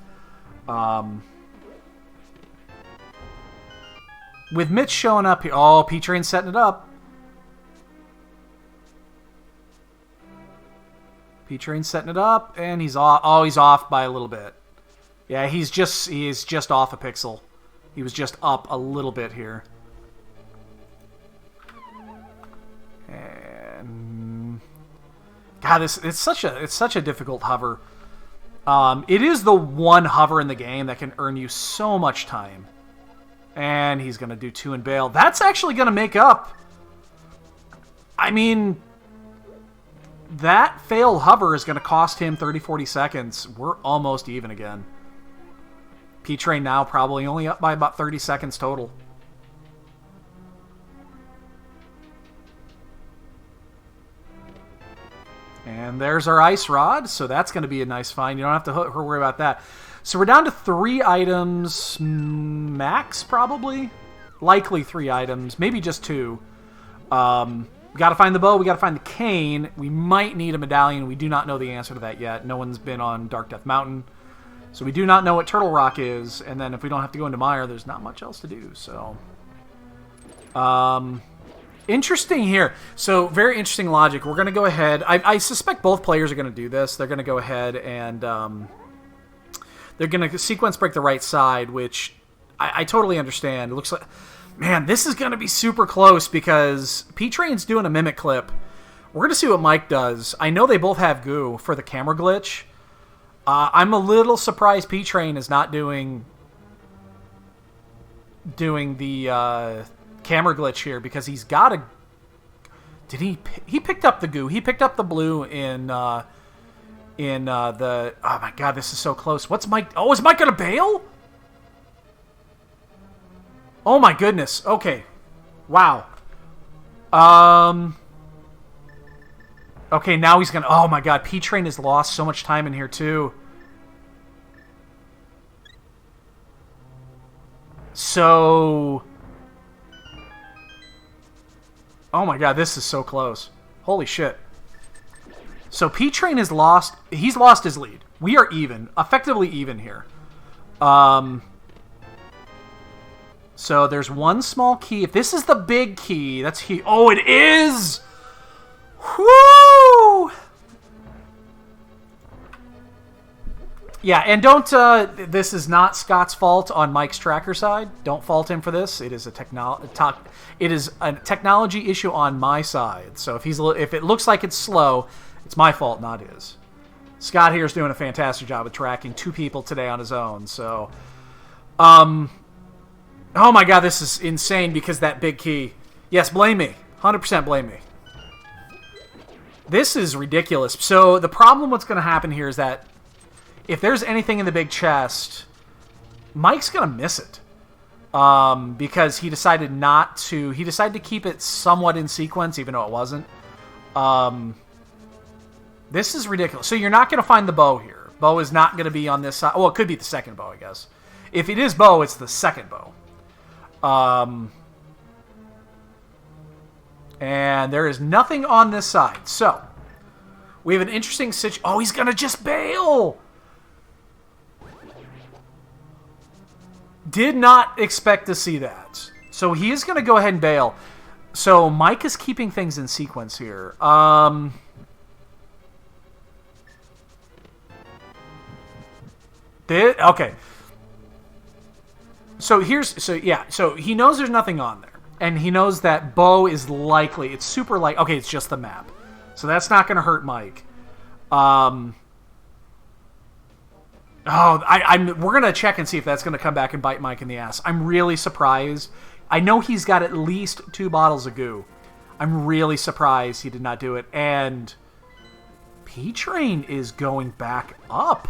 With Mitch showing up here, oh, P-Train's setting it up. P-Train's setting it up, and he's off. Oh, he's off by a little bit. Yeah, he is just off a pixel. He was just up a little bit here. And God, it's such a difficult hover. It is the one hover in the game that can earn you so much time. And he's going to do 2 and bail. That's actually going to make up. I mean, that failed hover is going to cost him 30-40 seconds. We're almost even again. P-Train now probably only up by about 30 seconds total. And there's our Ice Rod, so that's going to be a nice find. You don't have to worry about that. So we're down to 3 items max, probably. Likely 3 items, maybe just 2. We got to find the bow, we got to find the cane. We might need a medallion. We do not know the answer to that yet. No one's been on Dark Death Mountain. So we do not know what Turtle Rock is, and then if we don't have to go into Mire, there's not much else to do, so... interesting here. So, very interesting logic. We're going to go ahead... I suspect both players are going to do this. They're going to go ahead and... they're going to sequence break the right side, which I totally understand. It looks like... Man, this is going to be super close because P-Train's doing a Mimic clip. We're going to see what Mike does. I know they both have goo for the camera glitch. I'm a little surprised P-Train is not doing the camera glitch here because he's got a... Did he picked up the goo. He picked up the blue in the... Oh my god, this is so close. What's Mike... Oh, is Mike going to bail? Oh my goodness. Okay. Wow. Okay, now he's going to... Oh my god, P-Train has lost so much time in here too. So... Oh my god, this is so close. Holy shit. So P-Train has lost... He's lost his lead. We are even. Effectively even here. So there's one small key. If this is the big key, that's he... Oh, it is! Whoo! Yeah, and don't... this is not Scott's fault on Mike's tracker side. Don't fault him for this. It is a technology issue on my side. So if it looks like it's slow, it's my fault, not his. Scott here is doing a fantastic job of tracking 2 people today on his own. So, oh my god, this is insane because that big key. Yes, blame me. 100% blame me. This is ridiculous. So the problem what's going to happen here is that if there's anything in the big chest, Mike's going to miss it. Because he decided not to... He decided to keep it somewhat in sequence, even though it wasn't. This is ridiculous. So you're not going to find the bow here. Bow is not going to be on this side. Well, it could be the second bow, I guess. If it is bow, it's the second bow. And there is nothing on this side. So, we have an interesting situation. Oh, he's going to just bail! Did not expect to see that. So, he is going to go ahead and bail. So, Mike is keeping things in sequence here. Okay. So he knows there's nothing on there. And he knows that bow is likely, it's super light. Okay, it's just the map. So that's not going to hurt Mike. We're going to check and see if that's going to come back and bite Mike in the ass. I'm really surprised. I know he's got at least 2 bottles of goo. I'm really surprised he did not do it. And P-Train is going back up.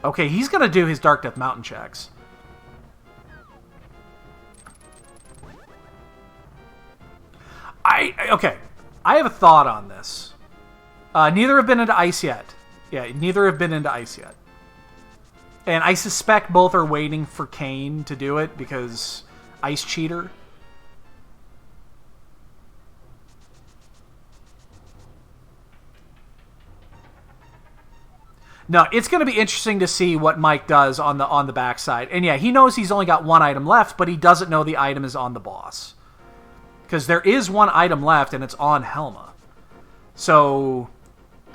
Okay, he's going to do his Dark Death Mountain checks. Okay, I have a thought on this. Neither have been into ice yet. Yeah, neither have been into ice yet. And I suspect both are waiting for Kane to do it because ice cheater. No, it's going to be interesting to see what Mike does on the backside. And yeah, he knows he's only got 1 item left, but he doesn't know the item is on the boss. Because there is 1 item left, and it's on Helma. So,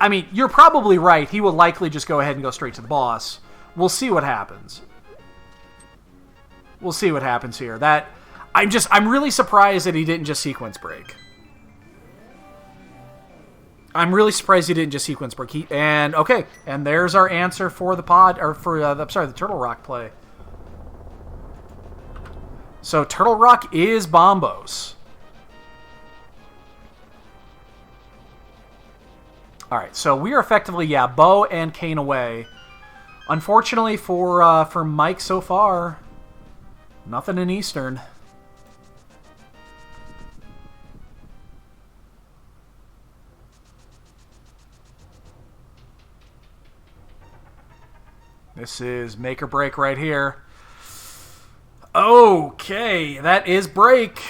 I mean, you're probably right. He will likely just go ahead and go straight to the boss. We'll see what happens. We'll see what happens here. I'm really surprised that he didn't just sequence break. I'm really surprised he didn't just sequence break. And there's our answer for the the Turtle Rock play. So Turtle Rock is Bombos. All right, so we are effectively bow and Kane away. Unfortunately for Mike so far, nothing in Eastern. This is make or break right here. Okay, that is break.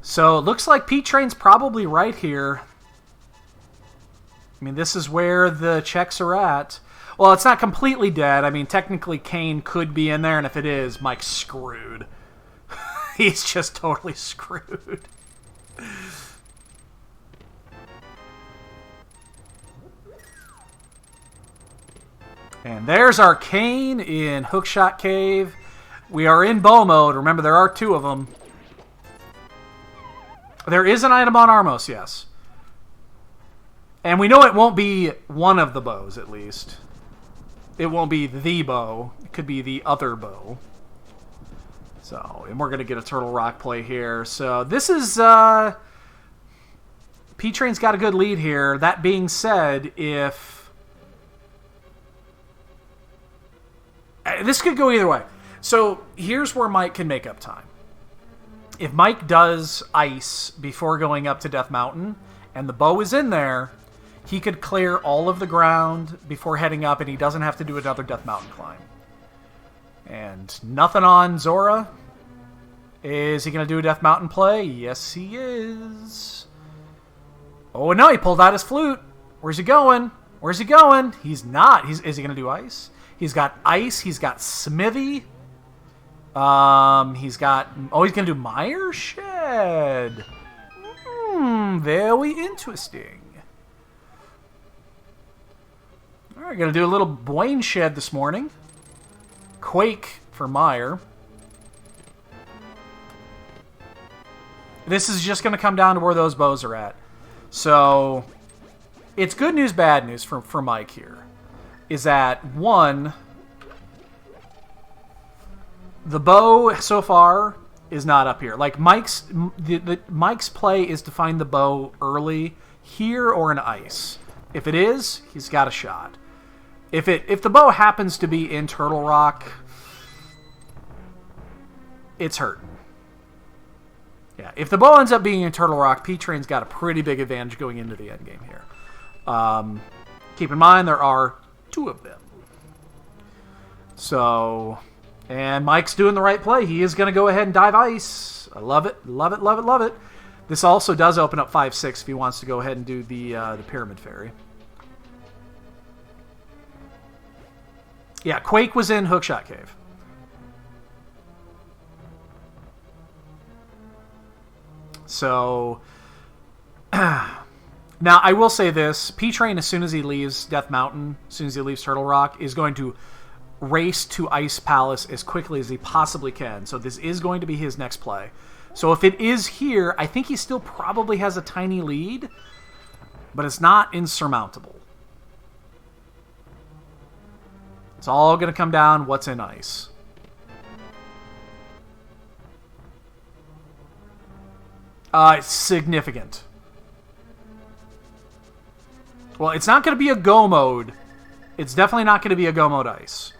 So it looks like P-Train's probably right here. I mean, this is where the checks are at. Well, it's not completely dead. I mean, technically Kane could be in there, and if it is, Mike's screwed. He's just totally screwed. And there's our Kane in Hookshot Cave. We are in bow mode. Remember, there are 2 of them. There is an item on Armos, yes. And we know it won't be one of the bows, at least. It won't be the bow. It could be the other bow. So, and we're going to get a Turtle Rock play here. So, this is... P-Train's got a good lead here. That being said, if... This could go either way. So, here's where Mike can make up time. If Mike does ice before going up to Death Mountain, and the bow is in there, he could clear all of the ground before heading up, and he doesn't have to do another Death Mountain climb. And nothing on Zora. Is he going to do a Death Mountain play? Yes, he is. Oh, no, he pulled out his flute. Where's he going? Where's he going? He's not. Is he going to do ice? He's got ice. He's got Smithy. He's got... Oh, he's going to do Mire Shed. Very interesting. All right, going to do a little Bwayne Shed this morning. Quake for Mire. This is just going to come down to where those bows are at. So, it's good news, bad news for Mike here. Is that, one... The bow so far is not up here. Like Mike's play is to find the bow early here or in ice. If it is, he's got a shot. If the bow happens to be in Turtle Rock, it's hurting. Yeah, if the bow ends up being in Turtle Rock, P-Train's got a pretty big advantage going into the endgame here. Keep in mind, there are 2 of them. So, and Mike's doing the right play. He is going to go ahead and dive ice. I love it, love it, love it, love it. This also does open up 5-6 if he wants to go ahead and do the Pyramid Fairy. Yeah, Quake was in Hookshot Cave. So, now I will say this. P-Train, as soon as he leaves Death Mountain, as soon as he leaves Turtle Rock, is going to race to Ice Palace as quickly as he possibly can. So this is going to be his next play. So if it is here, I think he still probably has a tiny lead, but it's not insurmountable. It's all going to come down what's in ice. It's significant. Well, it's not going to be a go mode. It's definitely not going to be a go mode ice.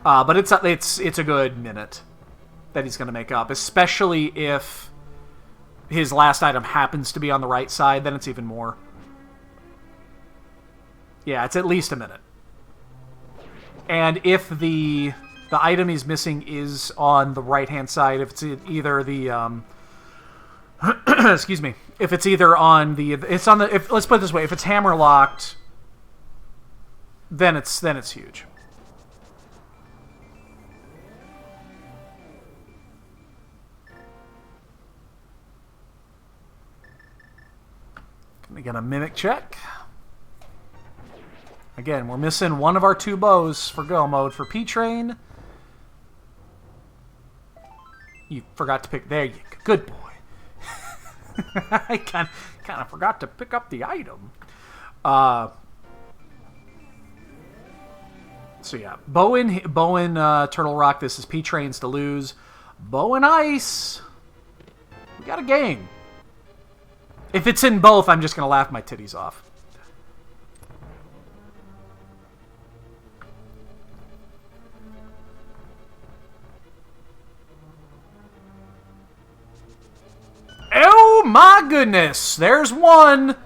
But it's a good minute that he's going to make up, especially if his last item happens to be on the right side. Then it's even more. Yeah, it's at least a minute. And if the item he's missing is on the right hand side, if it's either the excuse me, if it's either on the let's put it this way, if it's hammer locked, then it's huge. Gonna get a mimic check. Again, we're missing one of our 2 bows for go mode for P-Train. You forgot to pick. There you go. Good boy. I kind of forgot to pick up the item. So yeah, bow in Turtle Rock. This is P-Train's to lose. Bow and ice. We got a game. If it's in both, I'm just gonna laugh my titties off. Oh my goodness, there's one.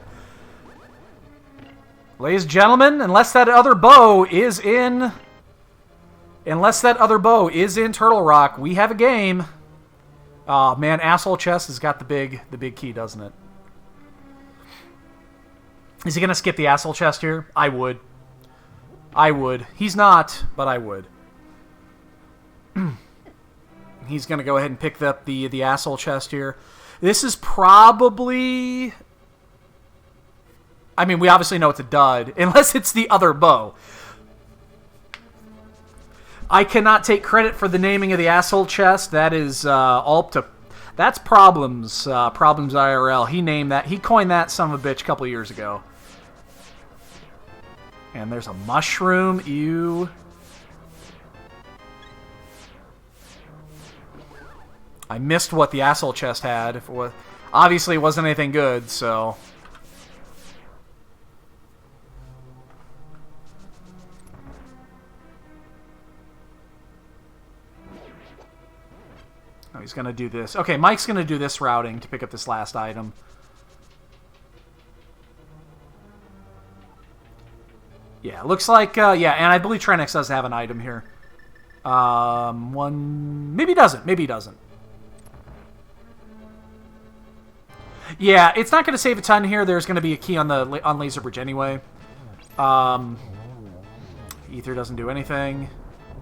Ladies and gentlemen, unless that other bow is in Turtle Rock, we have a game. Oh man, Asshole Chest has got the big key, doesn't it? Is he gonna skip the Asshole Chest here? I would. He's not, but I would. He's gonna go ahead and pick up the Asshole Chest here. This is probably... I mean, we obviously know it's a dud, unless it's the other bow. I cannot take credit for the naming of the Asshole Chest. That is that's Problems. Problems IRL. He named that. He coined that son of a bitch a couple years ago. And there's a mushroom. Ew. I missed what the Asshole Chest had. If it was, obviously, it wasn't anything good, so... Oh, he's going to do this. Okay, Mike's going to do this routing to pick up this last item. Yeah, looks like... yeah, and I believe Trenex does have an item here. One... Maybe he doesn't. Maybe he doesn't. Yeah, it's not going to save a ton here. There's going to be a key on Laser Bridge anyway. Ether doesn't do anything.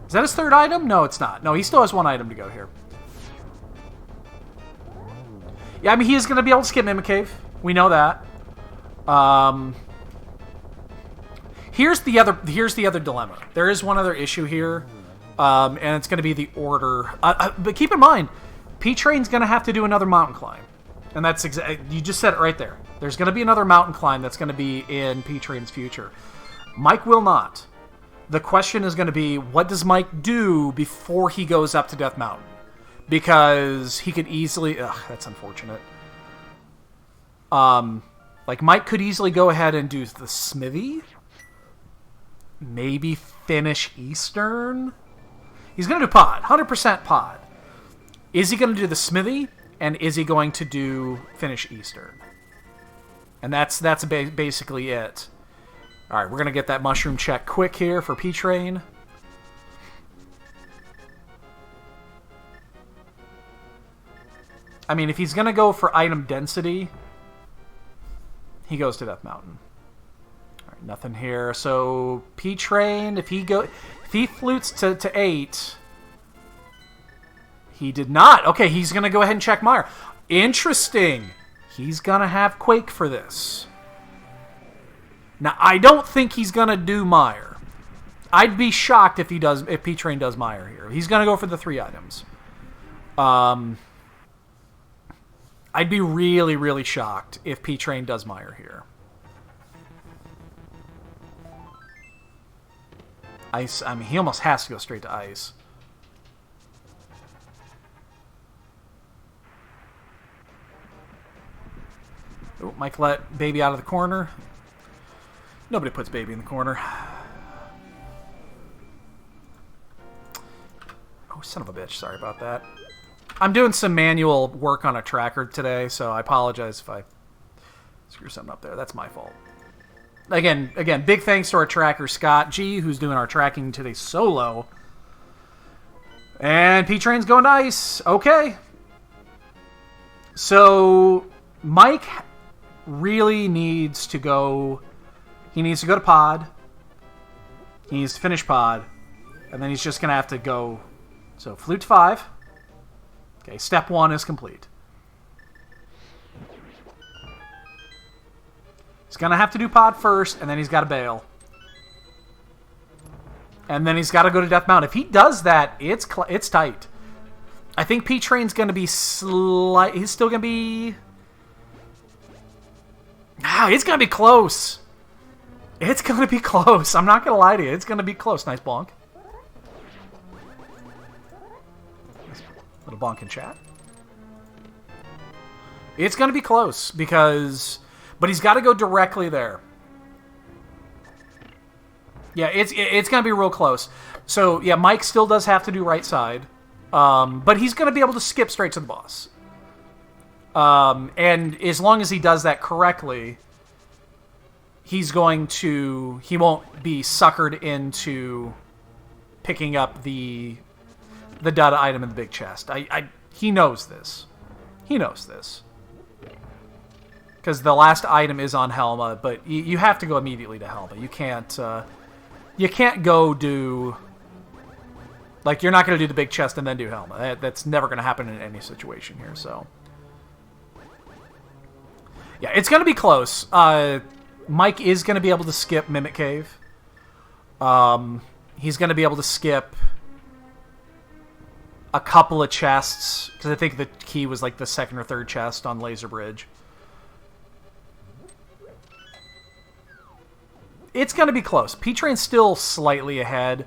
Is that his 3rd item? No, it's not. No, he still has 1 item to go here. Yeah, I mean, he is going to be able to skip Mimic Cave. We know that. Here's the other dilemma. There is one other issue here, and it's going to be the order. But keep in mind, P-Train's going to have to do another mountain climb. And that's you just said it right there. There's going to be another mountain climb that's going to be in P-Train's future. Mike will not. The question is going to be, what does Mike do before he goes up to Death Mountain? Because he could easily... Ugh, that's unfortunate. Like, Mike could easily go ahead and do the Smithy. Maybe finish Eastern. He's going to do Pod. 100% Pod. Is he going to do the Smithy? And is he going to do finish Eastern? And that's basically it. All right, we're going to get that mushroom check quick here for P-Train. I mean, if he's going to go for item density, he goes to Death Mountain. All right, nothing here. So P-Train, if he flutes to 8, he did not. Okay, he's going to go ahead and check Mire. Interesting. He's going to have Quake for this. Now, I don't think he's going to do Mire. I'd be shocked if P-Train does Mire here. He's going to go for the 3 items. I'd be really, really shocked if P-Train does Mire here. Ice, I mean, he almost has to go straight to Ice. Oh, Mike let Baby out of the corner. Nobody puts Baby in the corner. Oh, son of a bitch. Sorry about that. I'm doing some manual work on a tracker today, so I apologize if I screw something up there. That's my fault. Again, big thanks to our tracker, Scott G, who's doing our tracking today solo. And P-Train's going to Ice. Okay. So, Mike really needs to go... He needs to go to Pod. He needs to finish Pod. And then he's just going to have to go... So, Flute 5. Okay, step 1 is complete. He's going to have to do Pod first, and then he's got to bail. And then he's got to go to Death Mountain. If he does that, it's tight. I think P-Train's going to be he's still going to be... it's going to be close. It's going to be close. I'm not going to lie to you. It's going to be close. Nice bonk. Little bonk in chat. It's going to be close because... But he's got to go directly there. Yeah, it's going to be real close. So, yeah, Mike still does have to do right side. But he's going to be able to skip straight to the boss. And as long as he does that correctly, he won't be suckered into picking up the data item in the big chest. He knows this. He knows this. Because the last item is on Helma, but you have to go immediately to Helma. You can't go do... Like, you're not going to do the big chest and then do Helma. That's never going to happen in any situation here, so... Yeah, it's going to be close. Mike is going to be able to skip Mimic Cave. He's going to be able to skip a couple of chests, because I think the key was like the second or third chest on Laser Bridge. It's going to be close. P-Train's still slightly ahead,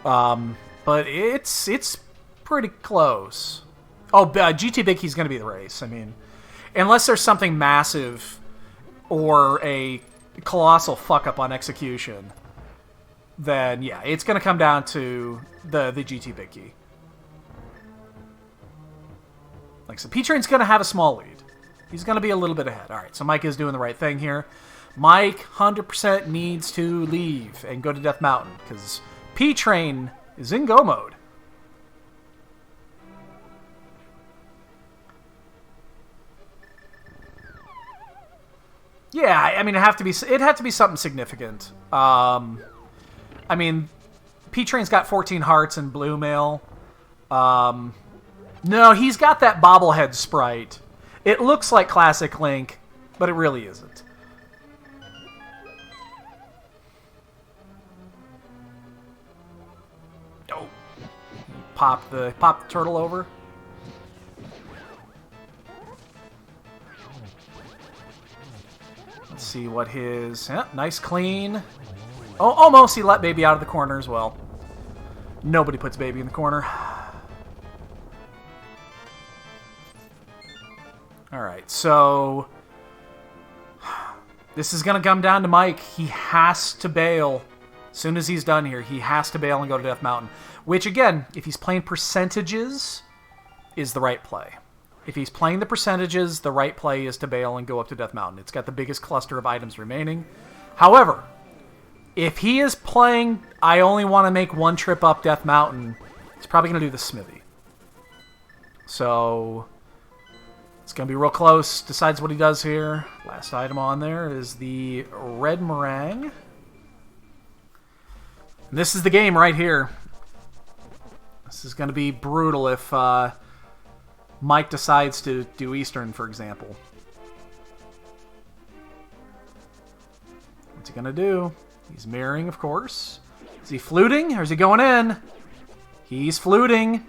but it's pretty close. Oh, GT Big Key's going to be the race. I mean, unless there's something massive or a colossal fuck-up on execution, then, yeah, it's going to come down to the GT Big Key. Like I said, P-Train's going to have a small lead. He's going to be a little bit ahead. All right, so Mike is doing the right thing here. Mike 100% needs to leave and go to Death Mountain, because P-Train is in go mode. Yeah, I mean, it had to be something significant. I mean, P-Train's got 14 hearts and blue mail. No, he's got that bobblehead sprite. It looks like Classic Link, but it really isn't. Oh. Pop the turtle over. Let's see what his... nice clean. Oh, almost. He let Baby out of the corner as well. Nobody puts Baby in the corner. Alright, so... this is going to come down to Mike. He has to bail. As soon as he's done here, he has to bail and go to Death Mountain. Which, again, if he's playing percentages, is the right play. If he's playing the percentages, the right play is to bail and go up to Death Mountain. It's got the biggest cluster of items remaining. However, if he is playing, I only want to make one trip up Death Mountain, he's probably going to do the Smithy. So... it's going to be real close. Decides what he does here. Last item on there is the red meringue. And this is the game right here. This is going to be brutal if Mike decides to do Eastern, for example. What's he going to do? He's mirroring, of course. Is he fluting or is he going in? He's fluting.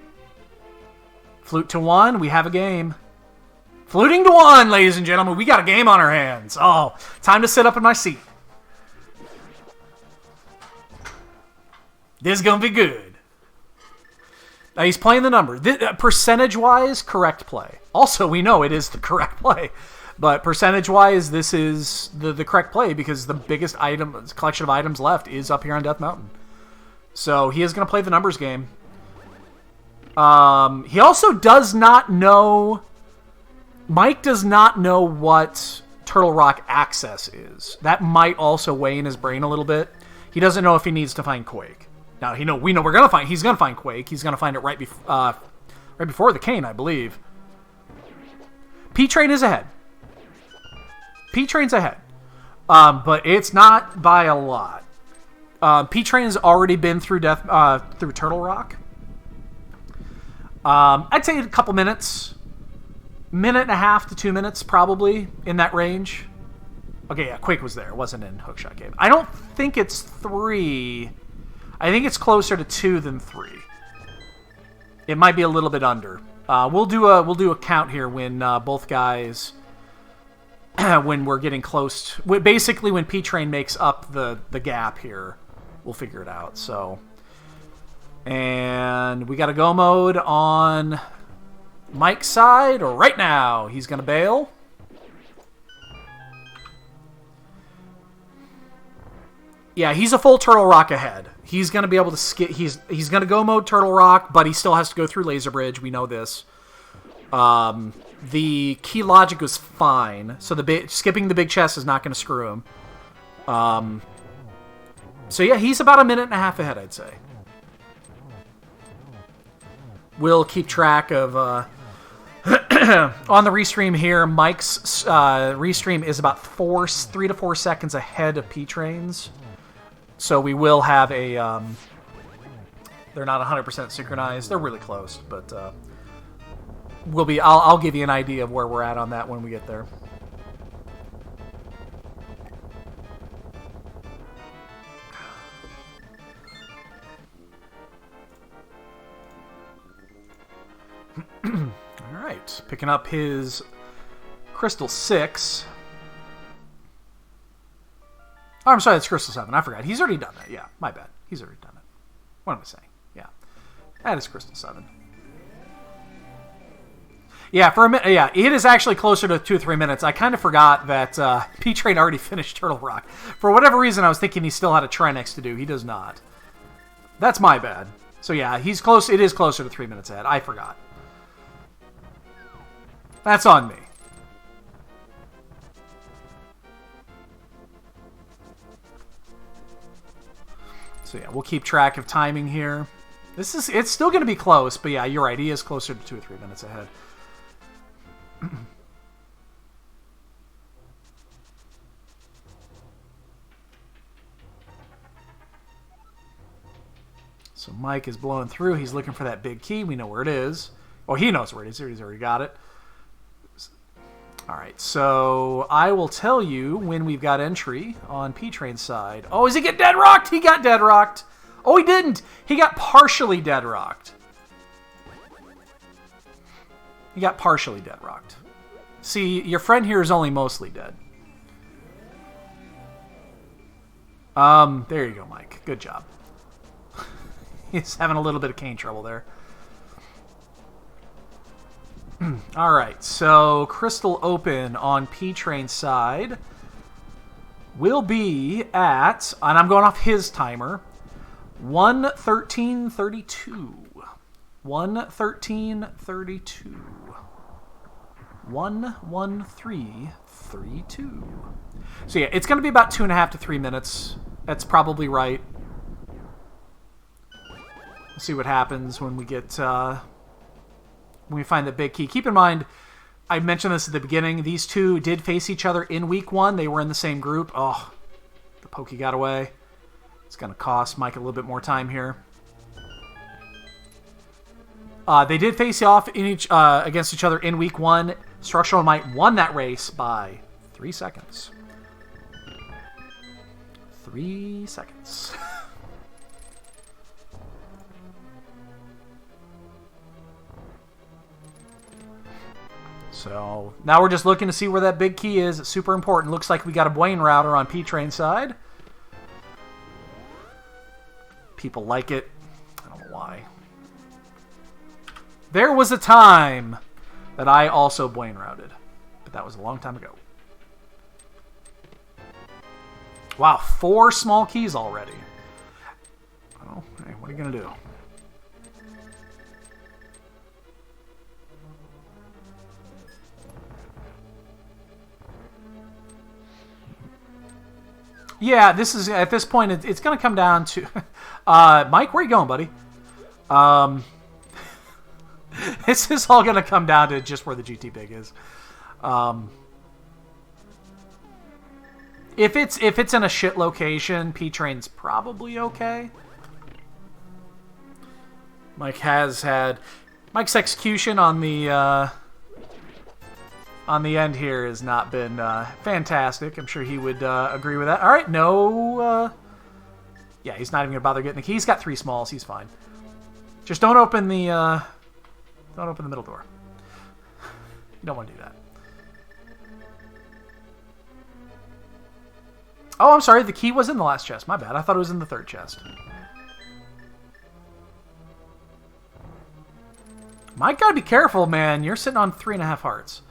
Flute to 1. We have a game. Fluting to 1, ladies and gentlemen. We got a game on our hands. Oh, time to sit up in my seat. This is going to be good. Now, he's playing the number. Percentage-wise, correct play. Also, we know it is the correct play. But percentage-wise, this is the correct play because the biggest collection of items left is up here on Death Mountain. So he is going to play the numbers game. He also does not know... Mike does not know what Turtle Rock access is. That might also weigh in his brain a little bit. He doesn't know if he needs to find Quake. Now, we know he's going to find Quake. He's going to find it right before the Cane, I believe. P-Train is ahead. P-Train's ahead. But it's not by a lot. P-Train has already been through Turtle Rock. I'd say a couple minutes. Minute and a half to 2 minutes, probably, in that range. Okay, yeah, Quake was there. It wasn't in Hookshot Game. I don't think it's 3. I think it's closer to 2 than 3. It might be a little bit under. We'll do a count here when both guys... when we're getting close... basically, when P-Train makes up the gap here, we'll figure it out. So, and we got a go mode on... Mike's side, or right now, he's going to bail. Yeah, he's a full Turtle Rock ahead. He's going to be able to skip. He's going to go mode Turtle Rock, but he still has to go through Laser Bridge. We know this. The key logic was fine, so skipping the big chest is not going to screw him. So yeah, he's about a minute and a half ahead, I'd say. We'll keep track of... on the restream here, Mike's restream is about 3 to 4 seconds ahead of P-Train's. So we will have a... they're not 100% synchronized. They're really close, but I'll give you an idea of where we're at on that when we get there. Alright, picking up his Crystal 6. Oh, I'm sorry, it's Crystal 7. I forgot. He's already done that. Yeah, my bad. He's already done it. What am I saying? Yeah. That is Crystal 7. Yeah, for a minute. Yeah, it is actually closer to 2 or 3 minutes. I kind of forgot that P-Train already finished Turtle Rock. For whatever reason, I was thinking he still had a Trinex to do. He does not. That's my bad. So yeah, he's close. It is closer to 3 minutes ahead. I forgot. That's on me. So yeah, we'll keep track of timing here. It's still going to be close, but yeah, you're right. He is closer to 2 or 3 minutes ahead. So Mike is blowing through. He's looking for that big key. We know where it is. Oh, he knows where it is. He's already got it. All right, so I will tell you when we've got entry on P-Train's side. Oh, is he get dead rocked? He got dead rocked. Oh, he didn't. He got partially dead rocked. He got partially dead rocked. See, your friend here is only mostly dead. There you go, Mike. Good job. He's having a little bit of cane trouble there. All right, so Crystal Open on P-Train's side will be at, and I'm going off his timer, 1:13:32. 1:13:32. 1:13:32. So yeah, it's going to be about 2.5 to 3 minutes. That's probably right. We'll see what happens when we get when we find the big key. Keep in mind, I mentioned this at the beginning. These two did face each other in week 1. They were in the same group. Oh, the pokey got away. It's going to cost Mike a little bit more time here. They did face off against each other in week 1. StructuralMike won that race by 3 seconds. 3 seconds. So now we're just looking to see where that big key is. It's super important. Looks like we got a Blaine router on P-Train side. People like it. I don't know why. There was a time that I also Blaine routed, but that was a long time ago. Wow, 4 small keys already. Oh, hey, what are you going to do? Yeah, this is at this point. It's going to come down to Mike. Where are you going, buddy? This is all going to come down to just where the GT Big is. If it's in a shit location, P-Train's probably okay. Mike's execution on the end here has not been fantastic. I'm sure he would agree with that. All right, no. Yeah, he's not even gonna bother getting the key. He's got 3 smalls. He's fine. Just don't open the middle door. You don't want to do that. Oh, I'm sorry. The key was in the last chest. My bad. I thought it was in the 3rd chest. Mike, gotta be careful, man. You're sitting on 3.5 hearts.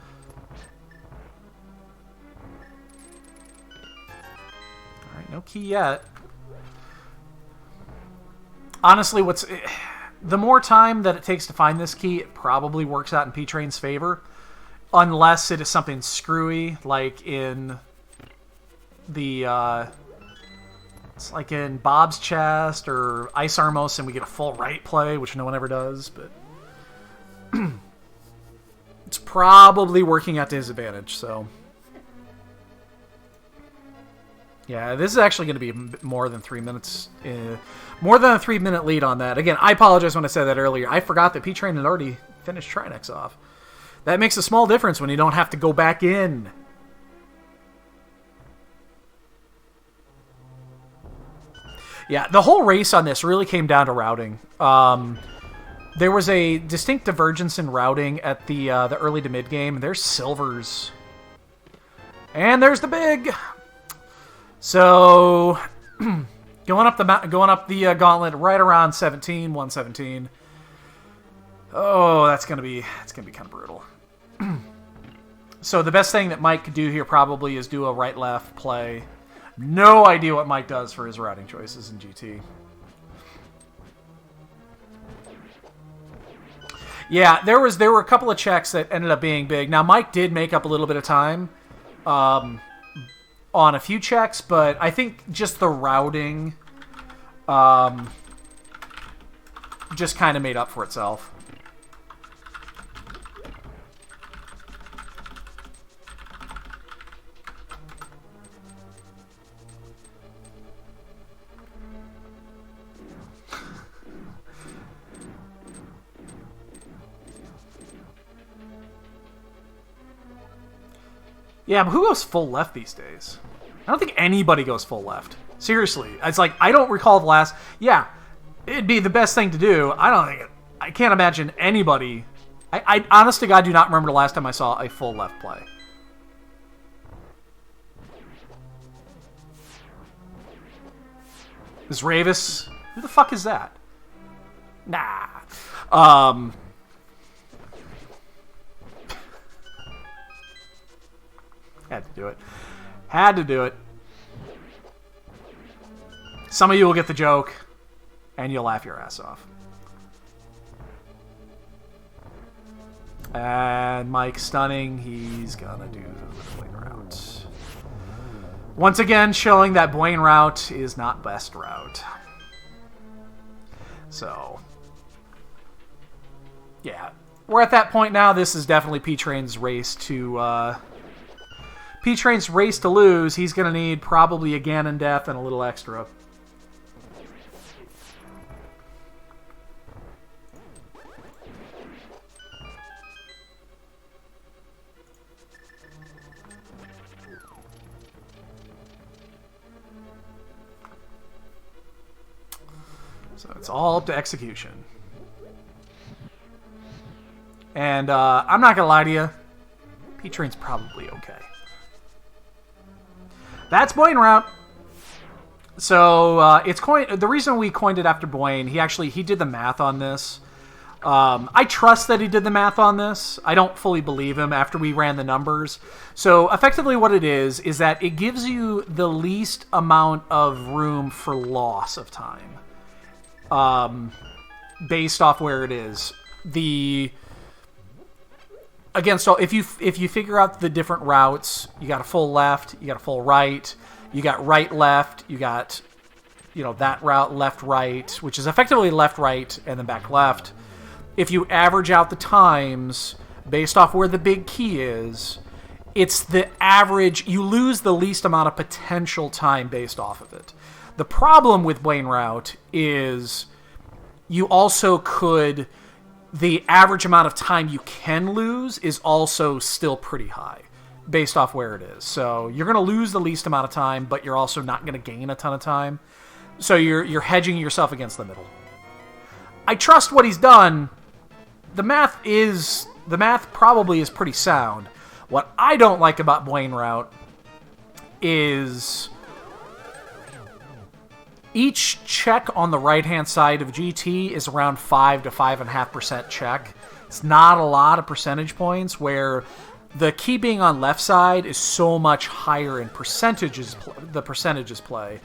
All right, no key yet. Honestly, the more time that it takes to find this key, it probably works out in P-Train's favor, unless it is something screwy, like in the it's like in Bob's chest or Ice Armos, and we get a full right play, which no one ever does, but it's probably working out to his advantage. So yeah, this is actually going to be more than 3 minutes, more than a 3-minute lead on that. Again, I apologize when I said that earlier. I forgot that P-Train had already finished Trinex off. That makes a small difference when you don't have to go back in. Yeah, the whole race on this really came down to routing. There was a distinct divergence in routing at the early to mid game. There's silvers, and there's the big. So going up the gauntlet right around 117. Oh, it's gonna be kind of brutal. So the best thing that Mike could do here probably is do a right-left play. No idea what Mike does for his routing choices in GT. Yeah, there were a couple of checks that ended up being big. Now, Mike did make up a little bit of time on a few checks, but I think just the routing just kind of made up for itself. Yeah, but who goes full left these days? I don't think anybody goes full left. Seriously. It's like, I don't recall the last... Yeah, it'd be the best thing to do. I can't imagine anybody... I honest to God do not remember the last time I saw a full left play. Is Ravis? Who the fuck is that? Nah. Had to do it. Had to do it. Some of you will get the joke, and you'll laugh your ass off. And Mike stunning. He's gonna do the Blaine route. Once again, showing that Blaine route is not best route. So, yeah, we're at that point now. This is definitely P-Train's race to lose. He's gonna need probably a Ganon death and a little extra. So it's all up to execution. And I'm not going to lie to you. P-Train's probably okay. That's Boyne route. So it's coined. The reason we coined it after Boyne, he did the math on this. I trust that he did the math on this. I don't fully believe him after we ran the numbers. So effectively what it is that it gives you the least amount of room for loss of time. Based off where it is. If you figure out the different routes, you got a full left, you got a full right, you got right left, you got that route left right, which is effectively left right and then back left. If you average out the times based off where the big key is, it's the average. You lose the least amount of potential time based off of it. The problem with Blaine route is you also could. The average amount of time you can lose is also still pretty high based off where it is. So you're going to lose the least amount of time, but you're also not going to gain a ton of time. So you're hedging yourself against the middle. I trust what he's done. The math probably is pretty sound. What I don't like about Blaine route is each check on the right-hand side of GT is around 5 to 5.5% check. It's not a lot of percentage points, where the key being on left side is so much higher in percentages. The percentages play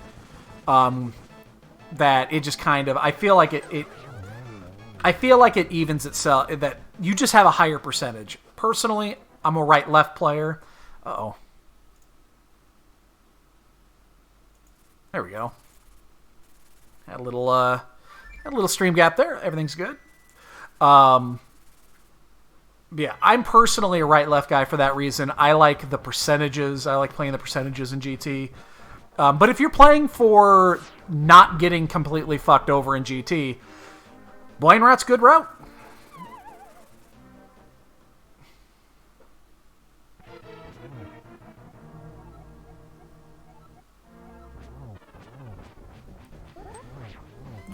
that it just kind of. I feel like it evens itself. That you just have a higher percentage. Personally, I'm a right-left player. Uh-oh. There we go. Had a little stream gap there. Everything's good. Yeah, I'm personally a right-left guy for that reason. I like the percentages. I like playing the percentages in GT. But if you're playing for not getting completely fucked over in GT, Blaine route's a good route.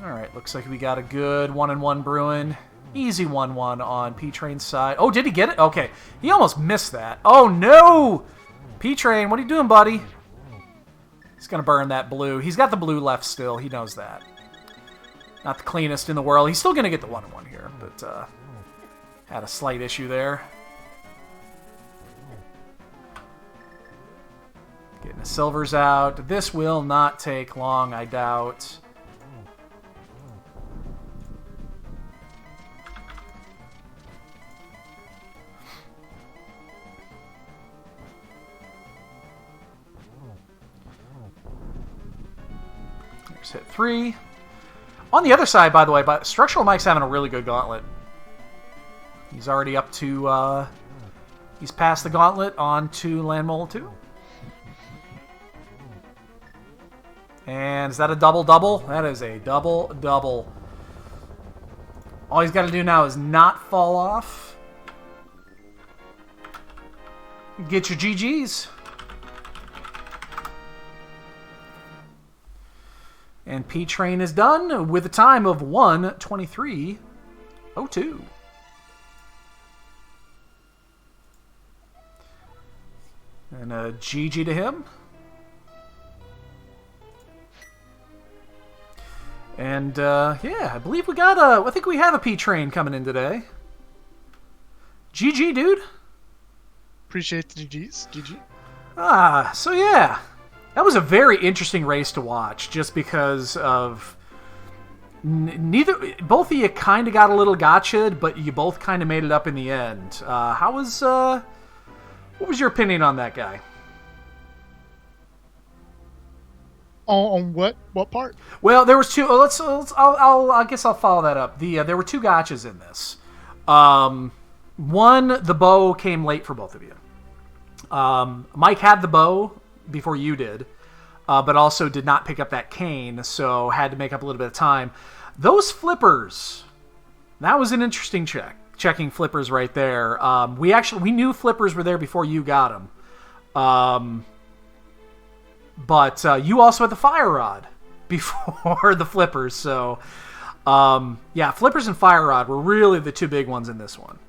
Alright, looks like we got a good 1-1 brewing. Easy 1-1 on P-Train's side. Oh, did he get it? Okay. He almost missed that. Oh, no! P-Train, what are you doing, buddy? He's going to burn that blue. He's got the blue left still. He knows that. Not the cleanest in the world. He's still going to get the 1-1 here, but had a slight issue there. Getting the silvers out. This will not take long, I doubt. Hit 3. On the other side, by the way, StructuralMike's having a really good gauntlet. He's already up to, he's passed the gauntlet on to Landmole 2. And is that a double-double? That is a double-double. All he's got to do now is not fall off. Get your GGs. And P-Train is done with a time of 1:23:02. And a GG to him. And yeah, I believe we got I think we have a P train coming in today. GG, dude. Appreciate the GGs. GG. So yeah, that was a very interesting race to watch, just because of both of you kind of got a little gotcha'd, but you both kind of made it up in the end. What was your opinion on that guy? On what part? Well, there was two. I guess I'll follow that up. There were two gotchas in this. One, the bow came late for both of you. Mike had the bow before you did, but also did not pick up that cane, so had to make up a little bit of time. Those flippers, that was an interesting checking flippers right there. We knew flippers were there before you got them. But you also had the fire rod before the flippers, so yeah, flippers and fire rod were really the two big ones in this one.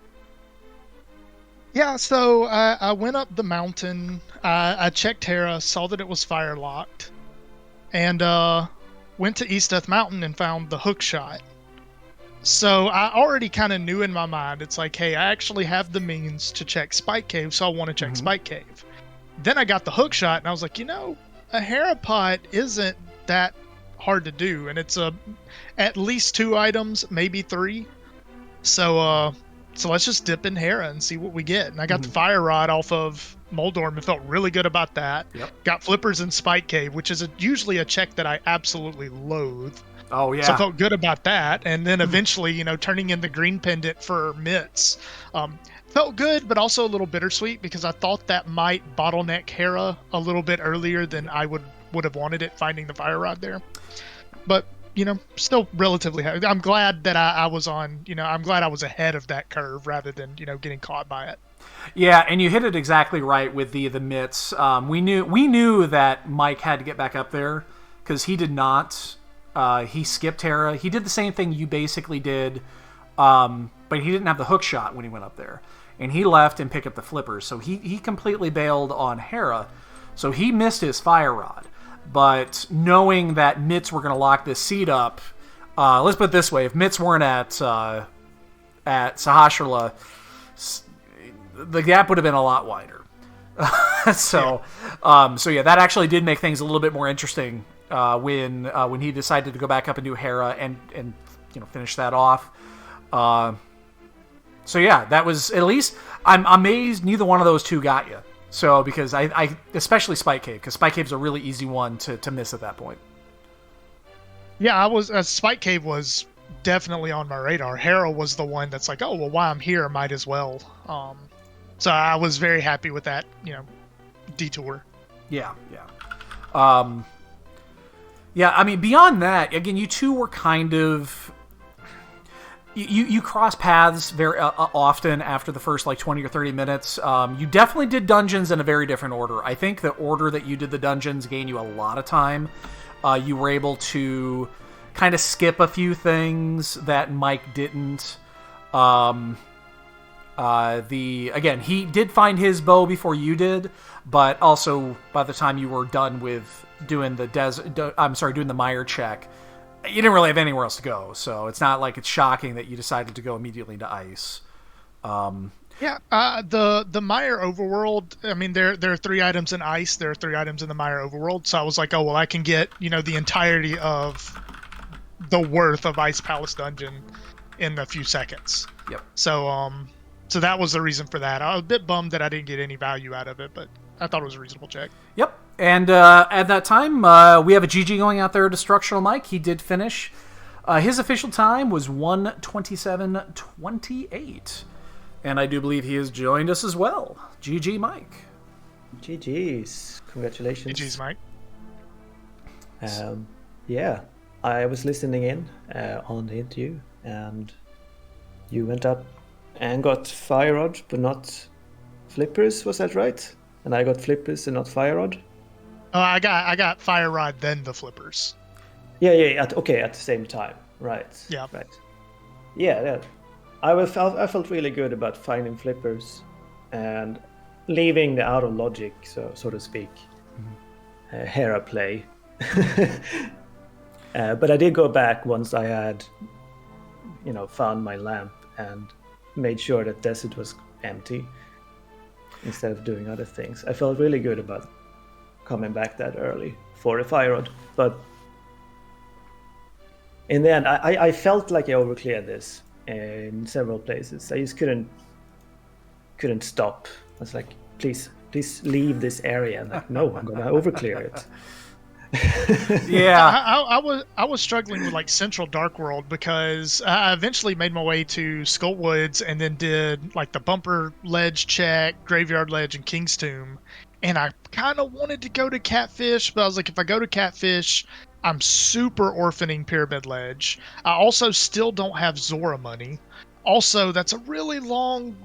Yeah, so I went up the mountain, I checked Hera, saw that it was fire locked, and went to East Death Mountain and found the hook shot. So I already kind of knew in my mind, it's like, hey, I actually have the means to check Spike Cave, so I want to check Spike Cave. Then I got the hook shot, and I was like, a Hera pot isn't that hard to do, and it's at least 2 items, maybe 3. So let's just dip in Hera and see what we get. And I got the fire rod off of Moldorm and felt really good about that. Yep. Got flippers in Spike Cave, which is usually a check that I absolutely loathe. Oh, yeah. So I felt good about that. And then eventually, turning in the green pendant for mitts. Felt good, but also a little bittersweet because I thought that might bottleneck Hera a little bit earlier than I would have wanted it, finding the fire rod there. But, still relatively happy. I'm glad that I was on, I'm glad I was ahead of that curve rather than, getting caught by it. Yeah, and you hit it exactly right with the mitts. We knew that Mike had to get back up there because he did not. He skipped Hera. He did the same thing you basically did, but he didn't have the hook shot when he went up there. And he left and picked up the flippers. So he completely bailed on Hera. So he missed his fire rod. But knowing that mitts were going to lock this seat up, let's put it this way: if mitts weren't at Sahasrahla, the gap would have been a lot wider. So yeah, that actually did make things a little bit more interesting when he decided to go back up and do Hera and finish that off. So yeah, that was, at least I'm amazed neither one of those two got you. So because I especially Spike Cave, because Spike Cave's a really easy one to miss at that point. Yeah, Spike Cave was definitely on my radar. Hera was the one that's like, oh well, while I'm here, might as well. So I was very happy with that, detour. Yeah. Yeah, I mean, beyond that, again, you two were kind of. You cross paths very often after the first 20 or 30 minutes. You definitely did dungeons in a very different order. I think the order that you did the dungeons gained you a lot of time. You were able to kind of skip a few things that Mike didn't. Again, he did find his bow before you did, but also by the time you were done with doing doing the mire check, you didn't really have anywhere else to go, so it's not like it's shocking that you decided to go immediately into ice. Yeah, the Mire overworld, I mean, there are 3 items in ice, there are 3 items in the Mire overworld, so I was like, oh, well, I can get, the entirety of the worth of Ice Palace Dungeon in a few seconds. Yep. So that was the reason for that. I was a bit bummed that I didn't get any value out of it, but I thought it was a reasonable check. Yep. And at that time, we have a GG going out there to StructuralMike. He did finish. His official time was 1:27:28. And I do believe he has joined us as well. GG, Mike. GG's. Congratulations. GG's, Mike. Yeah, I was listening in on the interview, and you went up and got fire rod, but not flippers. Was that right? And I got flippers and not fire rod. Oh, I got fire rod, then the flippers. Yeah. At the same time, right? Yeah. Right. Yeah. I felt really good about finding flippers and leaving the out of logic, so to speak, Hera play. But I did go back once I had, found my lamp and made sure that desert was empty instead of doing other things. I felt really good about coming back that early for a fire rod, but in the end, I felt like I overcleared this in several places. I just couldn't stop. I was like, please leave this area. I'm like, no, I'm gonna overclear it. Yeah. I was struggling with like Central Dark World because I eventually made my way to Skull Woods and then did like the Bumper Ledge check, Graveyard Ledge, and King's Tomb. And I kind of wanted to go to Catfish, but I was like, if I go to Catfish, I'm super orphaning Pyramid Ledge. I also still don't have Zora money. Also, that's a really long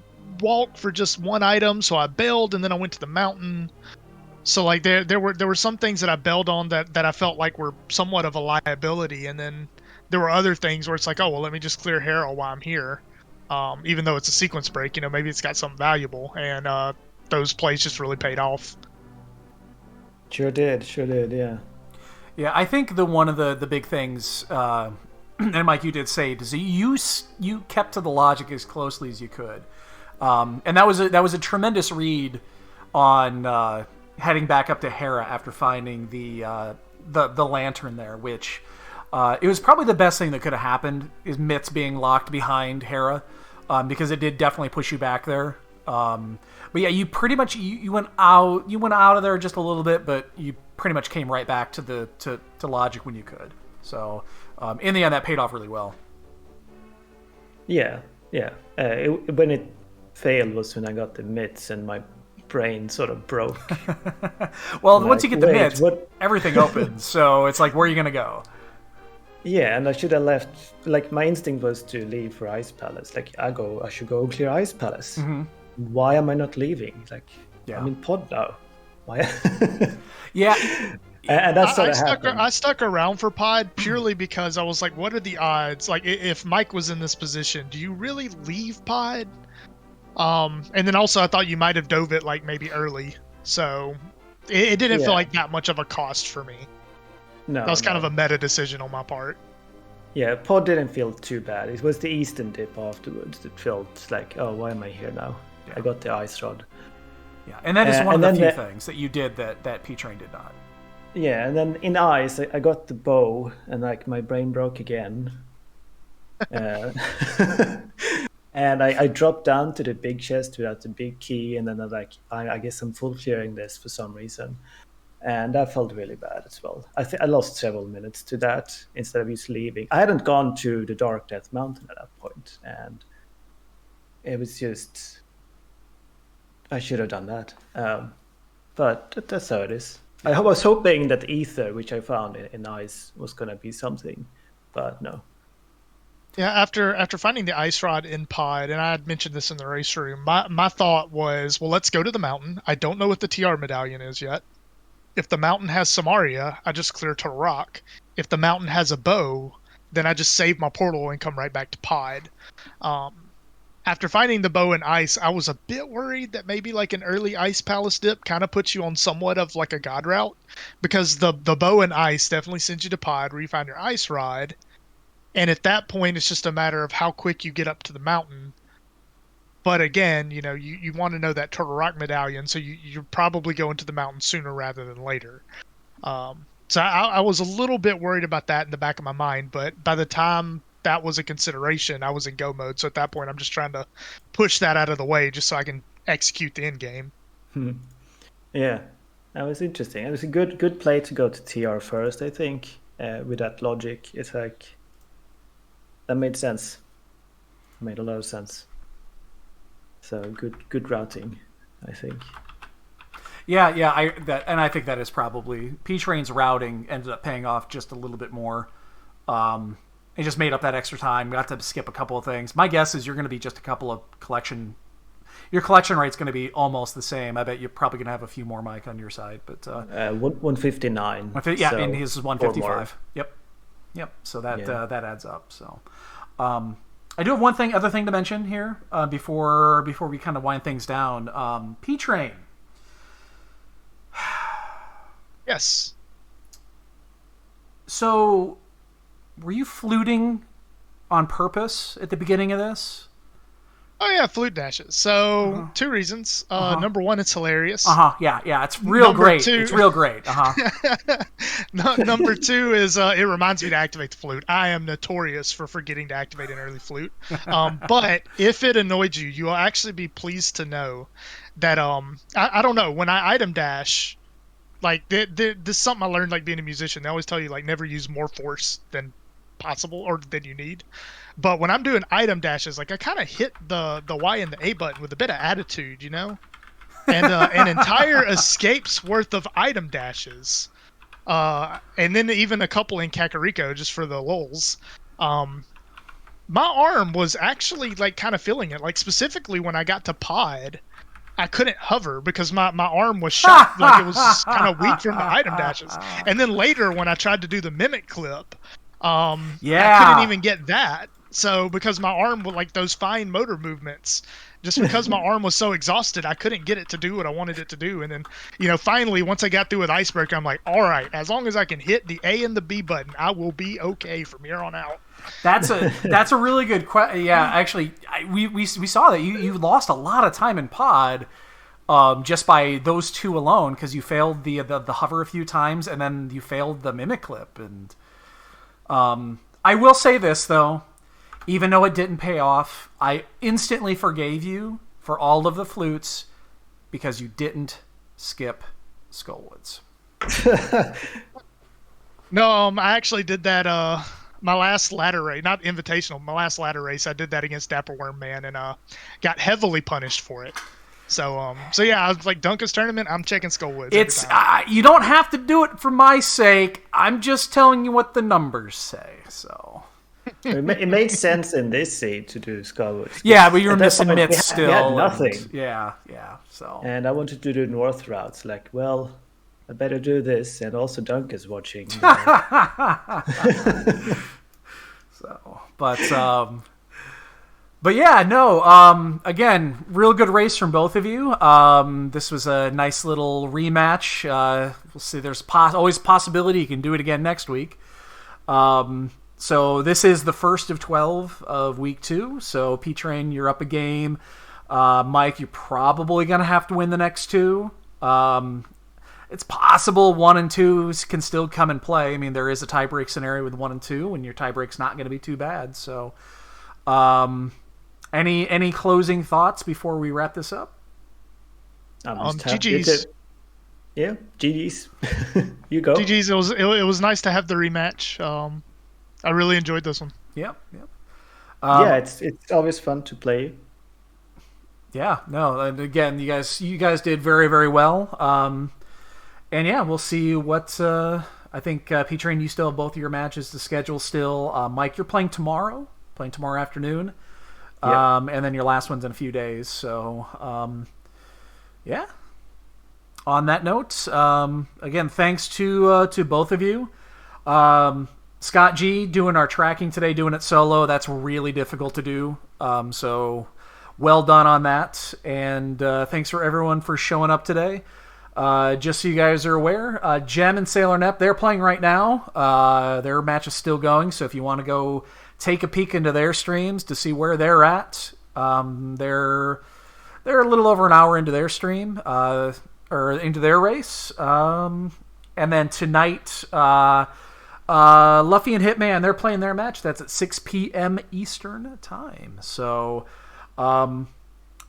walk for just one item, so I bailed and then I went to the mountain. So like there were some things that I bailed on that I felt like were somewhat of a liability, and then there were other things where it's like, oh well, let me just clear Harrow while I'm here, even though it's a sequence break, maybe it's got something valuable, and those plays just really paid off. Sure did, yeah. Yeah, I think one of the big things, and Mike, you did say, is you kept to the logic as closely as you could, and that was a tremendous read on heading back up to Hera after finding the lantern there, which it was probably the best thing that could have happened, is Mitz being locked behind Hera, because it did definitely push you back there. But yeah, you pretty much you went out of there just a little bit, but you pretty much came right back to logic when you could. So in the end, that paid off really well. Yeah. When it failed was when I got the mitts and my brain sort of broke. Well, once you get the mitts, everything opens. So it's like, where are you gonna go? Yeah, and I should have left. Like, my instinct was to leave for Ice Palace. Like, I should go clear Ice Palace. Mm-hmm. Why am I not leaving? Like, I'm in pod now. Why? Yeah. And that's sort of happened. I stuck around for pod purely because I was like, what are the odds? Like, if Mike was in this position, do you really leave pod? And then also I thought you might have dove it like maybe early. So it didn't feel like that much of a cost for me. No, that was kind of a meta decision on my part. Yeah, pod didn't feel too bad. It was the Eastern dip afterwards that felt like, oh, why am I here now? Yeah. I got the ice rod. Yeah, and that is one of the few things that you did that P-Train did not. Yeah, and then in ice, I got the bow, and like my brain broke again. And I dropped down to the big chest without the big key, and then I'm like, I guess I'm full clearing this for some reason. And that felt really bad as well. I lost several minutes to that instead of just leaving. I hadn't gone to the Dark Death Mountain at that point, and it was just... I should have done that. But that's how it is. I was hoping that Ether, which I found in Ice, was going to be something, but no. Yeah, after finding the ice rod in pod, and I had mentioned this in the race room, my thought was, well, let's go to the mountain. I don't know what the TR medallion is yet. If the mountain has Samaria, I just clear to rock. If the mountain has a bow, then I just save my portal and come right back to pod. After finding the bow and ice, I was a bit worried that maybe like an early Ice Palace dip kind of puts you on somewhat of like a god route, because the bow and ice definitely sends you to pod where you find your ice rod. And at that point, it's just a matter of how quick you get up to the mountain. But again, you want to know that Turtle Rock medallion, so you're probably going to the mountain sooner rather than later. So I was a little bit worried about that in the back of my mind, but by the time that was a consideration, I was in go mode. So at that point, I'm just trying to push that out of the way just so I can execute the end game. Yeah, that was interesting. It was a good play to go to TR first, I think, with that logic. It's like... that made sense. Made a lot of sense. So good routing, I think. Yeah, I think that is probably P-Train's routing ended up paying off just a little bit more. It just made up that extra time. Got to skip a couple of things. My guess is you're going to be just a couple of collection. Your collection rate's going to be almost the same. I bet you're probably going to have a few more, Mike, on your side. But 159. Yeah, so and his is 155. Yep. So that adds up. So. I do have other thing to mention here before we kind of wind things down. P-Train. Yes. So were you fluting on purpose at the beginning of this? Oh yeah, flute dashes. So 2 reasons. Number 1, it's hilarious. Yeah, it's real great. 2, it's real great. Number 2 is it reminds me to activate the flute. I am notorious for forgetting to activate an early flute. But if it annoyed you, you'll actually be pleased to know that I don't know, when I item dash, like this is something I learned like being a musician. They always tell you like never use more force than possible or than you need. But when I'm doing item dashes, like I kind of hit the Y and the A button with a bit of attitude, you know, and an entire escape's worth of item dashes, and then even a couple in Kakariko just for the lulz. My arm was actually like kind of feeling it. Like specifically when I got to pod, I couldn't hover because my arm was shot. Like it was kind of weak from the item dashes. And then later when I tried to do the mimic clip, I couldn't even get that. So because my arm with like those fine motor movements, just because my arm was so exhausted, I couldn't get it to do what I wanted it to do. And then, you know, finally, once I got through with Icebreaker, I'm like, all right, as long as I can hit the A and the B button, I will be okay from here on out. That's a really good question. Yeah, actually, we saw that you lost a lot of time in pod just by those 2 alone because you failed the hover a few times and then you failed the mimic clip. And I will say this though. Even though it didn't pay off, I instantly forgave you for all of the flutes because you didn't skip Skullwoods. No, I actually did that my last ladder race, not invitational, my last ladder race, I did that against Dapper Worm Man and got heavily punished for it. So yeah, I was like, Dunca's tournament, I'm checking Skullwoods. It's you don't have to do it for my sake. I'm just telling you what the numbers say. So it made sense in this seed to do Skullwoods. Yeah, but you're missing myths still. We had nothing. Yeah. So and I wanted to do north routes. Like, well, I better do this, and also Dunk is watching. So, but yeah, no. Again, real good race from both of you. This was a nice little rematch. We'll see. There's always a possibility you can do it again next week. So this is the first of 12 of week 2. So P-Train, you're up a game. Mike, you're probably going to have to win the next 2. It's possible 1 and 2 can still come and play. I mean, there is a tiebreak scenario with 1 and 2, and your tiebreak's not going to be too bad. So, any closing thoughts before we wrap this up? GG's. Yeah, GG's. You go. GG's. It was nice to have the rematch. I really enjoyed this one. Yep. Yeah, it's always fun to play. Yeah, no, and again, you guys did very, very well. And yeah, we'll see what I think. P-Train, you still have both of your matches to schedule still. Mike, you're playing tomorrow afternoon. Yep. And then your last one's in a few days. So, yeah. On that note, again, thanks to both of you. Scott G doing our tracking today, doing it solo. That's really difficult to do. So well done on that. And thanks for everyone for showing up today. Just so you guys are aware, Jem and Sailor Nep, they're playing right now. Their match is still going. So if you want to go take a peek into their streams to see where they're at, they're a little over an hour into their stream, or into their race. And then tonight, Luffy and Hitman, they're playing their match. That's at 6 p.m. Eastern time. So I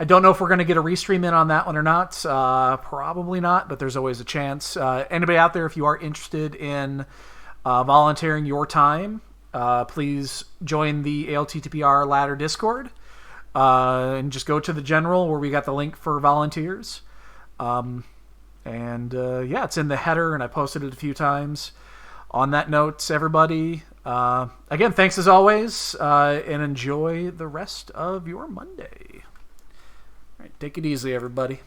don't know if we're going to get a restream in on that one or not. Probably not, but there's always a chance. Anybody out there, if you are interested in volunteering your time, please join the ALTTPR ladder Discord and just go to the general where we got the link for volunteers. Yeah, it's in the header, and I posted it a few times. On that note, everybody, again, thanks as always, and enjoy the rest of your Monday. All right, take it easy, everybody.